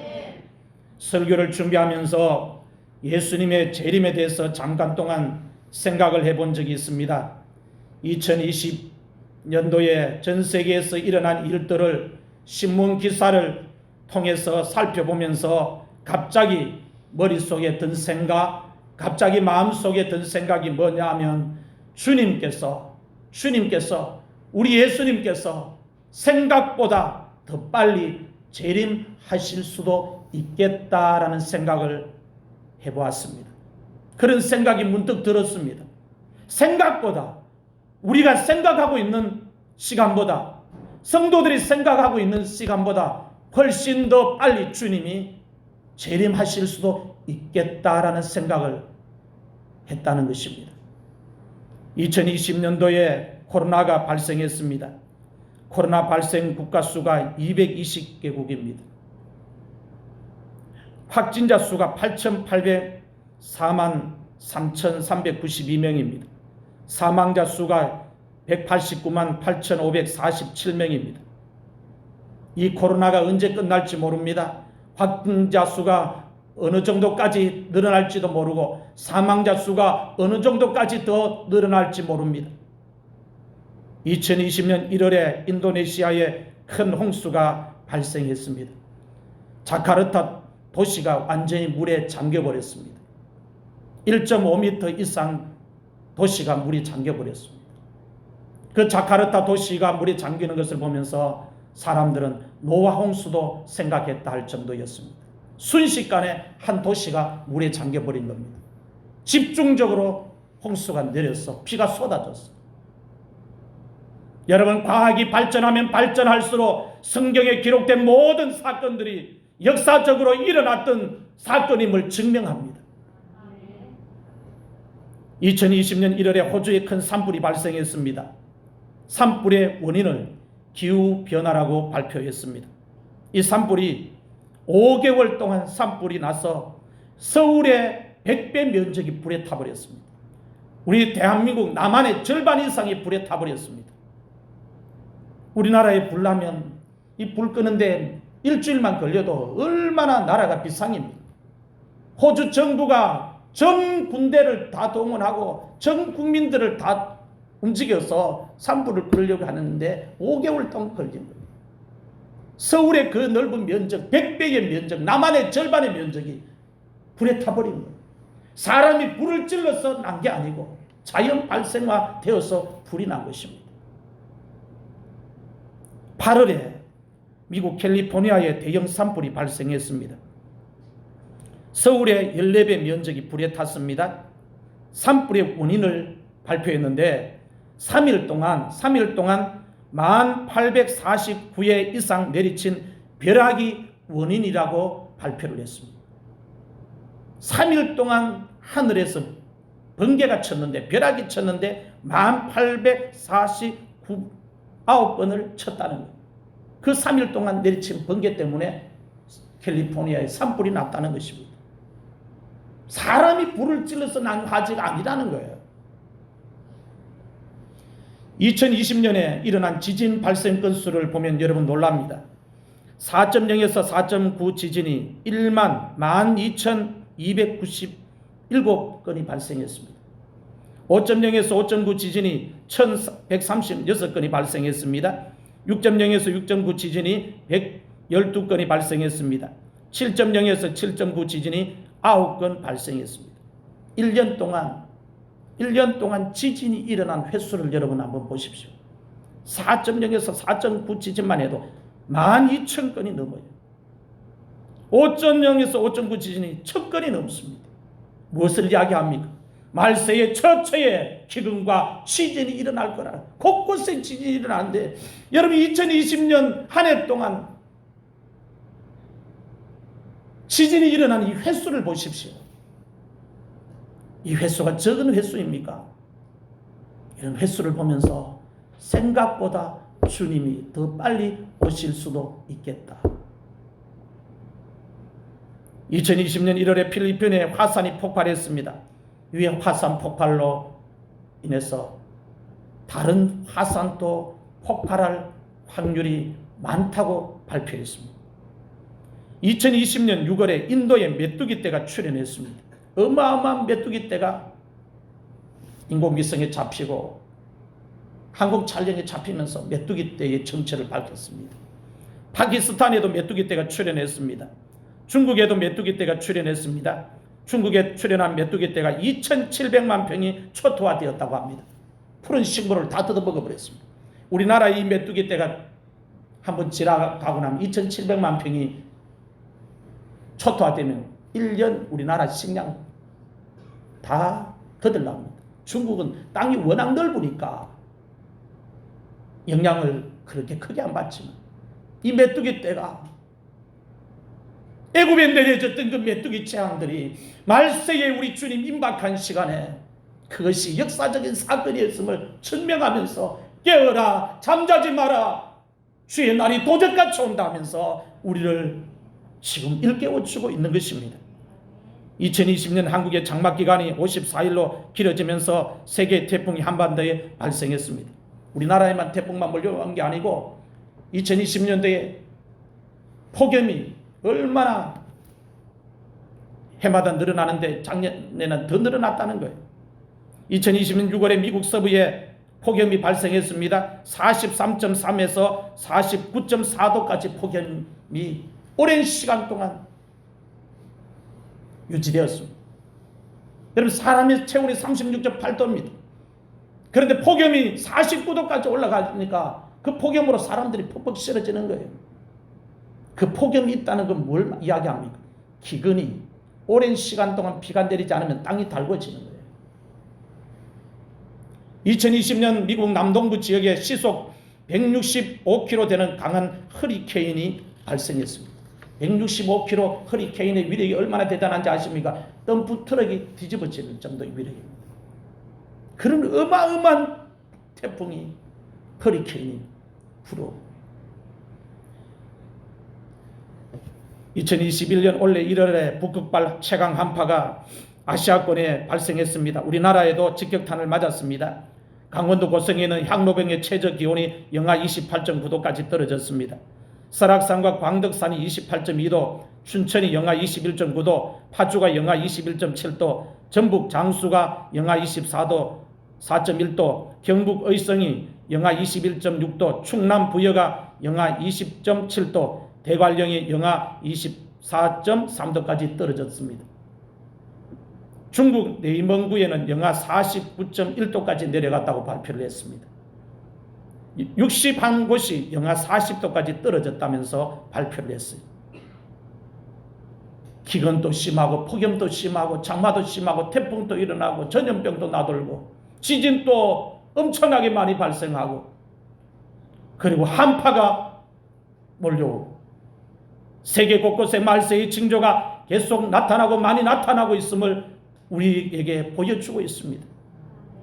설교를 준비하면서 예수님의 재림에 대해서 잠깐 동안 생각을 해본 적이 있습니다. 2020년도에 전 세계에서 일어난 일들을 신문 기사를 통해서 살펴보면서 갑자기 머릿속에 든 생각, 갑자기 마음속에 든 생각이 뭐냐 하면 주님께서 우리 예수님께서 생각보다 더 빨리 재림하실 수도 있겠다라는 생각을 해보았습니다. 그런 생각이 문득 들었습니다. 생각보다 우리가 생각하고 있는 시간보다, 성도들이 생각하고 있는 시간보다 훨씬 더 빨리 주님이 재림하실 수도 있겠다라는 생각을 했다는 것입니다. 2020년도에 코로나가 발생했습니다. 코로나 발생 국가 수가 220개국입니다. 확진자 수가 8,804만 3,392명입니다. 사망자 수가 189만 8,547명입니다. 이 코로나가 언제 끝날지 모릅니다. 확진자 수가 어느 정도까지 늘어날지도 모르고 사망자 수가 어느 정도까지 더 늘어날지 모릅니다. 2020년 1월에 인도네시아에 큰 홍수가 발생했습니다. 자카르타 도시가 완전히 물에 잠겨버렸습니다. 1.5m 이상 도시가 물이 잠겨버렸습니다. 그 자카르타 도시가 물에 잠기는 것을 보면서 사람들은 노아 홍수도 생각했다 할 정도였습니다. 순식간에 한 도시가 물에 잠겨버린 겁니다. 집중적으로 홍수가 내려서 비가 쏟아졌어요. 여러분, 과학이 발전하면 발전할수록 성경에 기록된 모든 사건들이 역사적으로 일어났던 사건임을 증명합니다. 2020년 1월에 호주에 큰 산불이 발생했습니다. 산불의 원인을 기후변화라고 발표했습니다. 이 산불이 5개월 동안 산불이 나서 서울의 100배 면적이 불에 타버렸습니다. 우리 대한민국 남한의 절반 이상이 불에 타버렸습니다. 우리나라에 불 나면 이 불 끄는데 일주일만 걸려도 얼마나 나라가 비상입니다. 호주 정부가 전 군대를 다 동원하고 전 국민들을 다 움직여서 산불을 끄려고 하는데 5개월 동안 걸린 거예요. 서울의 그 넓은 면적, 100배의 면적, 남한의 절반의 면적이 불에 타버린 거예요. 사람이 불을 질러서 난 게 아니고 자연 발생화되어서 불이 난 것입니다. 8월에 미국 캘리포니아에 대형 산불이 발생했습니다. 서울의 14배 면적이 불에 탔습니다. 산불의 원인을 발표했는데 3일 동안 1849회 이상 내리친 벼락이 원인이라고 발표를 했습니다. 3일 동안 하늘에서 번개가 쳤는데, 벼락이 쳤는데 1849번을 쳤다는 거예요. 그 3일 동안 내리친 번개 때문에 캘리포니아에 산불이 났다는 것입니다. 사람이 불을 질러서 난 화재가 아니라는 거예요. 2020년에 일어난 지진 발생 건수를 보면 여러분 놀랍니다. 4.0에서 4.9 지진이 12,297건이 발생했습니다. 5.0에서 5.9 지진이 1,136건이 발생했습니다. 6.0에서 6.9 지진이 112건이 발생했습니다. 7.0에서 7.9 지진이 9건 발생했습니다. 1년 동안 지진이 일어난 횟수를 여러분 한번 보십시오. 4.0에서 4.9 지진만 해도 12,000건이 넘어요. 5.0에서 5.9 지진이 1,000건이 넘습니다. 무엇을 이야기합니까? 말세의 처처에 기근과 지진이 일어날 거라. 곳곳에 지진이 일어나는데 여러분 2020년 한 해 동안 지진이 일어난 이 횟수를 보십시오. 이 횟수가 적은 횟수입니까? 이런 횟수를 보면서 생각보다 주님이 더 빨리 오실 수도 있겠다. 2020년 1월에 필리핀에 화산이 폭발했습니다. 이 화산 폭발로 인해서 다른 화산도 폭발할 확률이 많다고 발표했습니다. 2020년 6월에 인도에 메뚜기 떼가 출현했습니다. 어마어마한 메뚜기 떼가 인공위성에 잡히고 한국 촬영에 잡히면서 메뚜기 떼의 정체를 밝혔습니다. 파키스탄에도 메뚜기 떼가 출현했습니다. 중국에도 메뚜기 떼가 출현했습니다. 중국에 출현한 메뚜기 떼가 2,700만 평이 초토화되었다고 합니다. 푸른 식물을 다 뜯어먹어 버렸습니다. 우리나라 이 메뚜기 떼가 한번 지나가고 나면 2,700만 평이 초토화되면 1년 우리나라 식량 다 거들납니다. 중국은 땅이 워낙 넓으니까 영향을 그렇게 크게 안 받지만 이 메뚜기 떼가 애굽에 내려졌던 그 메뚜기 재앙들이 말세에 우리 주님 임박한 시간에 그것이 역사적인 사건이었음을 증명하면서 깨어라, 잠자지 마라, 주의 날이 도적같이 온다면서 우리를 지금 일깨워주고 있는 것입니다. 2020년 한국의 장마기간이 54일로 길어지면서 세계 태풍이 한반도에 발생했습니다. 우리나라에만 태풍만 몰려온 게 아니고 2020년도에 폭염이 얼마나 해마다 늘어나는데 작년에는 더 늘어났다는 거예요. 2020년 6월에 미국 서부에 폭염이 발생했습니다. 43.3에서 49.4도까지 폭염이 오랜 시간 동안 유지되었습니다. 여러분 사람의 체온이 36.8도입니다. 그런데 폭염이 49도까지 올라가니까 그 폭염으로 사람들이 퍽퍽 쓰러지는 거예요. 그 폭염이 있다는 건 뭘 이야기합니까? 기근이 오랜 시간 동안 비가 내리지 않으면 땅이 달궈지는 거예요. 2020년 미국 남동부 지역에 시속 165km 되는 강한 허리케인이 발생했습니다. 165km 허리케인의 위력이 얼마나 대단한지 아십니까? 덤프 트럭이 뒤집어지는 정도의 위력입니다. 그런 어마어마한 태풍이 허리케인이 불어 2021년 올해 1월에 북극발 최강 한파가 아시아권에 발생했습니다. 우리나라에도 직격탄을 맞았습니다. 강원도 고성에는 향로병의 최저 기온이 영하 28.9도까지 떨어졌습니다. 설악산과 광덕산이 28.2도, 춘천이 영하 21.9도, 파주가 영하 21.7도, 전북 장수가 영하 24도 4.1도, 경북 의성이 영하 21.6도, 충남 부여가 영하 20.7도, 대관령이 영하 24.3도까지 떨어졌습니다. 중국 내이멍구에는 영하 49.1도까지 내려갔다고 발표를 했습니다. 61곳이 영하 40도까지 떨어졌다면서 발표를 했어요. 기근도 심하고 폭염도 심하고 장마도 심하고 태풍도 일어나고 전염병도 나돌고 지진도 엄청나게 많이 발생하고 그리고 한파가 몰려오고 세계 곳곳에 말세의 징조가 계속 나타나고 많이 나타나고 있음을 우리에게 보여주고 있습니다.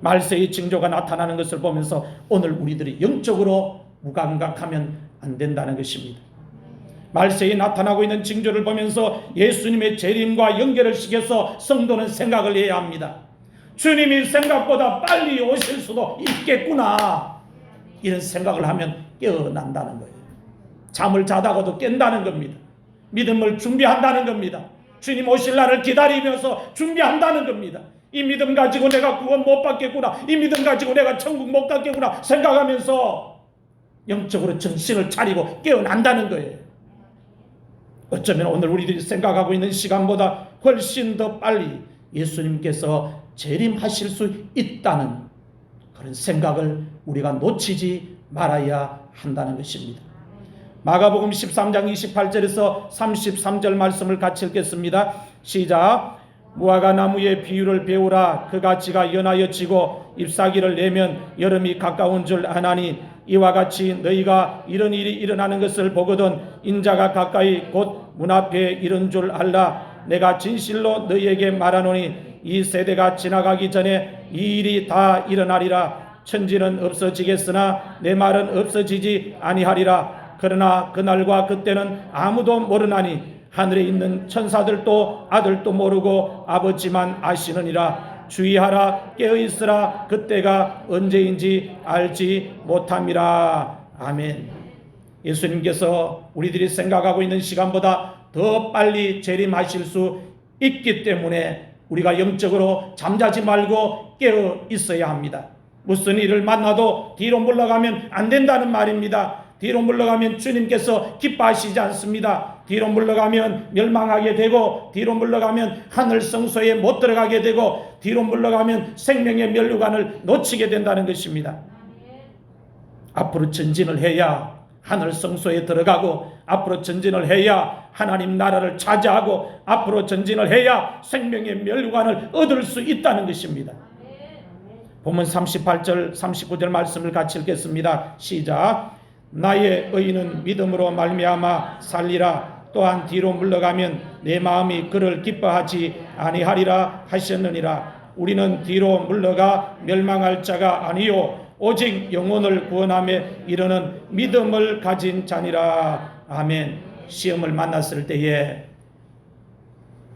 말세의 징조가 나타나는 것을 보면서 오늘 우리들이 영적으로 무감각하면 안 된다는 것입니다. 말세에 나타나고 있는 징조를 보면서 예수님의 재림과 연결을 시켜서 성도는 생각을 해야 합니다. 주님이 생각보다 빨리 오실 수도 있겠구나. 이런 생각을 하면 깨어난다는 거예요. 잠을 자다가도 깬다는 겁니다. 믿음을 준비한다는 겁니다. 주님 오실 날을 기다리면서 준비한다는 겁니다. 이 믿음 가지고 내가 구원 못 받겠구나, 이 믿음 가지고 내가 천국 못 가겠구나 생각하면서 영적으로 정신을 차리고 깨어난다는 거예요. 어쩌면 오늘 우리들이 생각하고 있는 시간보다 훨씬 더 빨리 예수님께서 재림하실 수 있다는 그런 생각을 우리가 놓치지 말아야 한다는 것입니다. 마가복음 13장 28절에서 33절 말씀을 같이 읽겠습니다. 시작. 무화과 나무의 비유를 배우라. 그 가지가 연하여 지고 잎사귀를 내면 여름이 가까운 줄 아나니 이와 같이 너희가 이런 일이 일어나는 것을 보거든 인자가 가까이 곧 문 앞에 이른 줄 알라. 내가 진실로 너희에게 말하노니 이 세대가 지나가기 전에 이 일이 다 일어나리라. 천지는 없어지겠으나 내 말은 없어지지 아니하리라. 그러나 그날과 그때는 아무도 모르나니 하늘에 있는 천사들도 아들도 모르고 아버지만 아시느니라. 주의하라. 깨어있으라. 그때가 언제인지 알지 못함이라. 아멘. 예수님께서 우리들이 생각하고 있는 시간보다 더 빨리 재림하실 수 있기 때문에 우리가 영적으로 잠자지 말고 깨어 있어야 합니다. 무슨 일을 만나도 뒤로 물러가면 안 된다는 말입니다. 뒤로 물러가면 주님께서 기뻐하시지 않습니다. 뒤로 물러가면 멸망하게 되고, 뒤로 물러가면 하늘 성소에 못 들어가게 되고, 뒤로 물러가면 생명의 면류관을 놓치게 된다는 것입니다. 앞으로 전진을 해야 하늘 성소에 들어가고, 앞으로 전진을 해야 하나님 나라를 차지하고, 앞으로 전진을 해야 생명의 면류관을 얻을 수 있다는 것입니다. 본문 38절 39절 말씀을 같이 읽겠습니다. 시작. 나의 의인은 믿음으로 말미암아 살리라. 또한 뒤로 물러가면 내 마음이 그를 기뻐하지 아니하리라 하셨느니라. 우리는 뒤로 물러가 멸망할 자가 아니요 오직 영혼을 구원함에 이르는 믿음을 가진 자니라. 아멘. 시험을 만났을 때에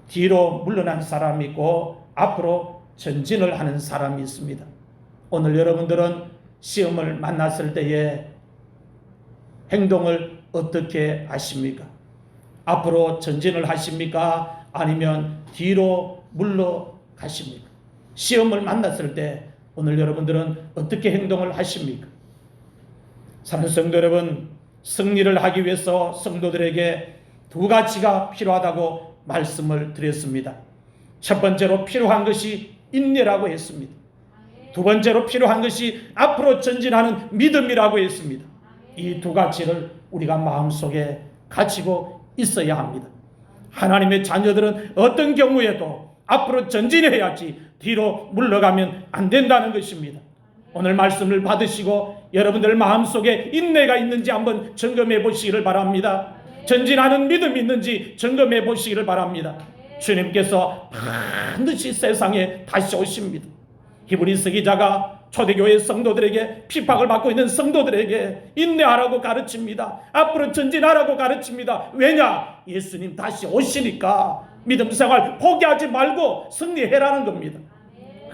뒤로 물러난 사람이 있고 앞으로 전진을 하는 사람이 있습니다. 오늘 여러분들은 시험을 만났을 때에 행동을 어떻게 하십니까? 앞으로 전진을 하십니까? 아니면 뒤로 물러가십니까? 시험을 만났을 때 오늘 여러분들은 어떻게 행동을 하십니까? 사랑하는 성도 여러분, 승리를 하기 위해서 성도들에게 두 가지가 필요하다고 말씀을 드렸습니다. 첫 번째로 필요한 것이 인내라고 했습니다. 두 번째로 필요한 것이 앞으로 전진하는 믿음이라고 했습니다. 이 두 가지를 우리가 마음속에 가지고 있어야 합니다. 하나님의 자녀들은 어떤 경우에도 앞으로 전진해야지 뒤로 물러가면 안 된다는 것입니다. 오늘 말씀을 받으시고 여러분들 마음속에 인내가 있는지 한번 점검해 보시기를 바랍니다. 전진하는 믿음이 있는지 점검해 보시기를 바랍니다. 주님께서 반드시 세상에 다시 오십니다. 히브리서 기자가 초대교회 성도들에게, 핍박을 받고 있는 성도들에게 인내하라고 가르칩니다. 앞으로 전진하라고 가르칩니다. 왜냐? 예수님 다시 오시니까 믿음 생활 포기하지 말고 승리해라는 겁니다.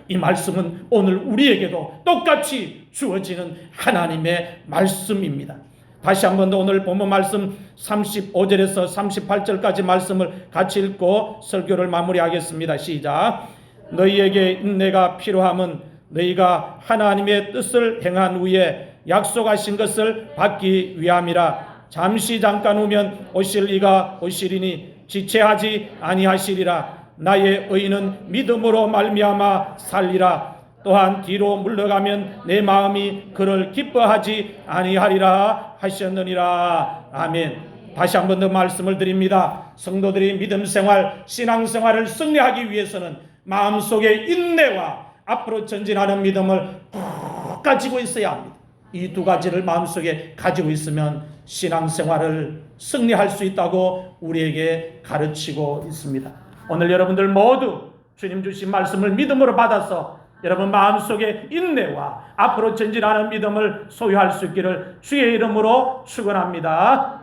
이 말씀은 오늘 우리에게도 똑같이 주어지는 하나님의 말씀입니다. 다시 한 번 더 오늘 본문 말씀 35절에서 38절까지 말씀을 같이 읽고 설교를 마무리하겠습니다. 시작. 너희에게 인내가 필요함은 너희가 하나님의 뜻을 행한 후에 약속하신 것을 받기 위함이라. 잠시 잠깐 후면 오실 이가 오시리니 지체하지 아니하시리라. 나의 의인은 믿음으로 말미암아 살리라. 또한 뒤로 물러가면 내 마음이 그를 기뻐하지 아니하리라 하셨느니라. 아멘. 다시 한 번 더 말씀을 드립니다. 성도들이 믿음 생활, 신앙 생활을 승리하기 위해서는 마음속에 인내와 앞으로 전진하는 믿음을 꼭 가지고 있어야 합니다. 이 두 가지를 마음속에 가지고 있으면 신앙생활을 승리할 수 있다고 우리에게 가르치고 있습니다. 오늘 여러분들 모두 주님 주신 말씀을 믿음으로 받아서 여러분 마음속에 인내와 앞으로 전진하는 믿음을 소유할 수 있기를 주의 이름으로 축원합니다.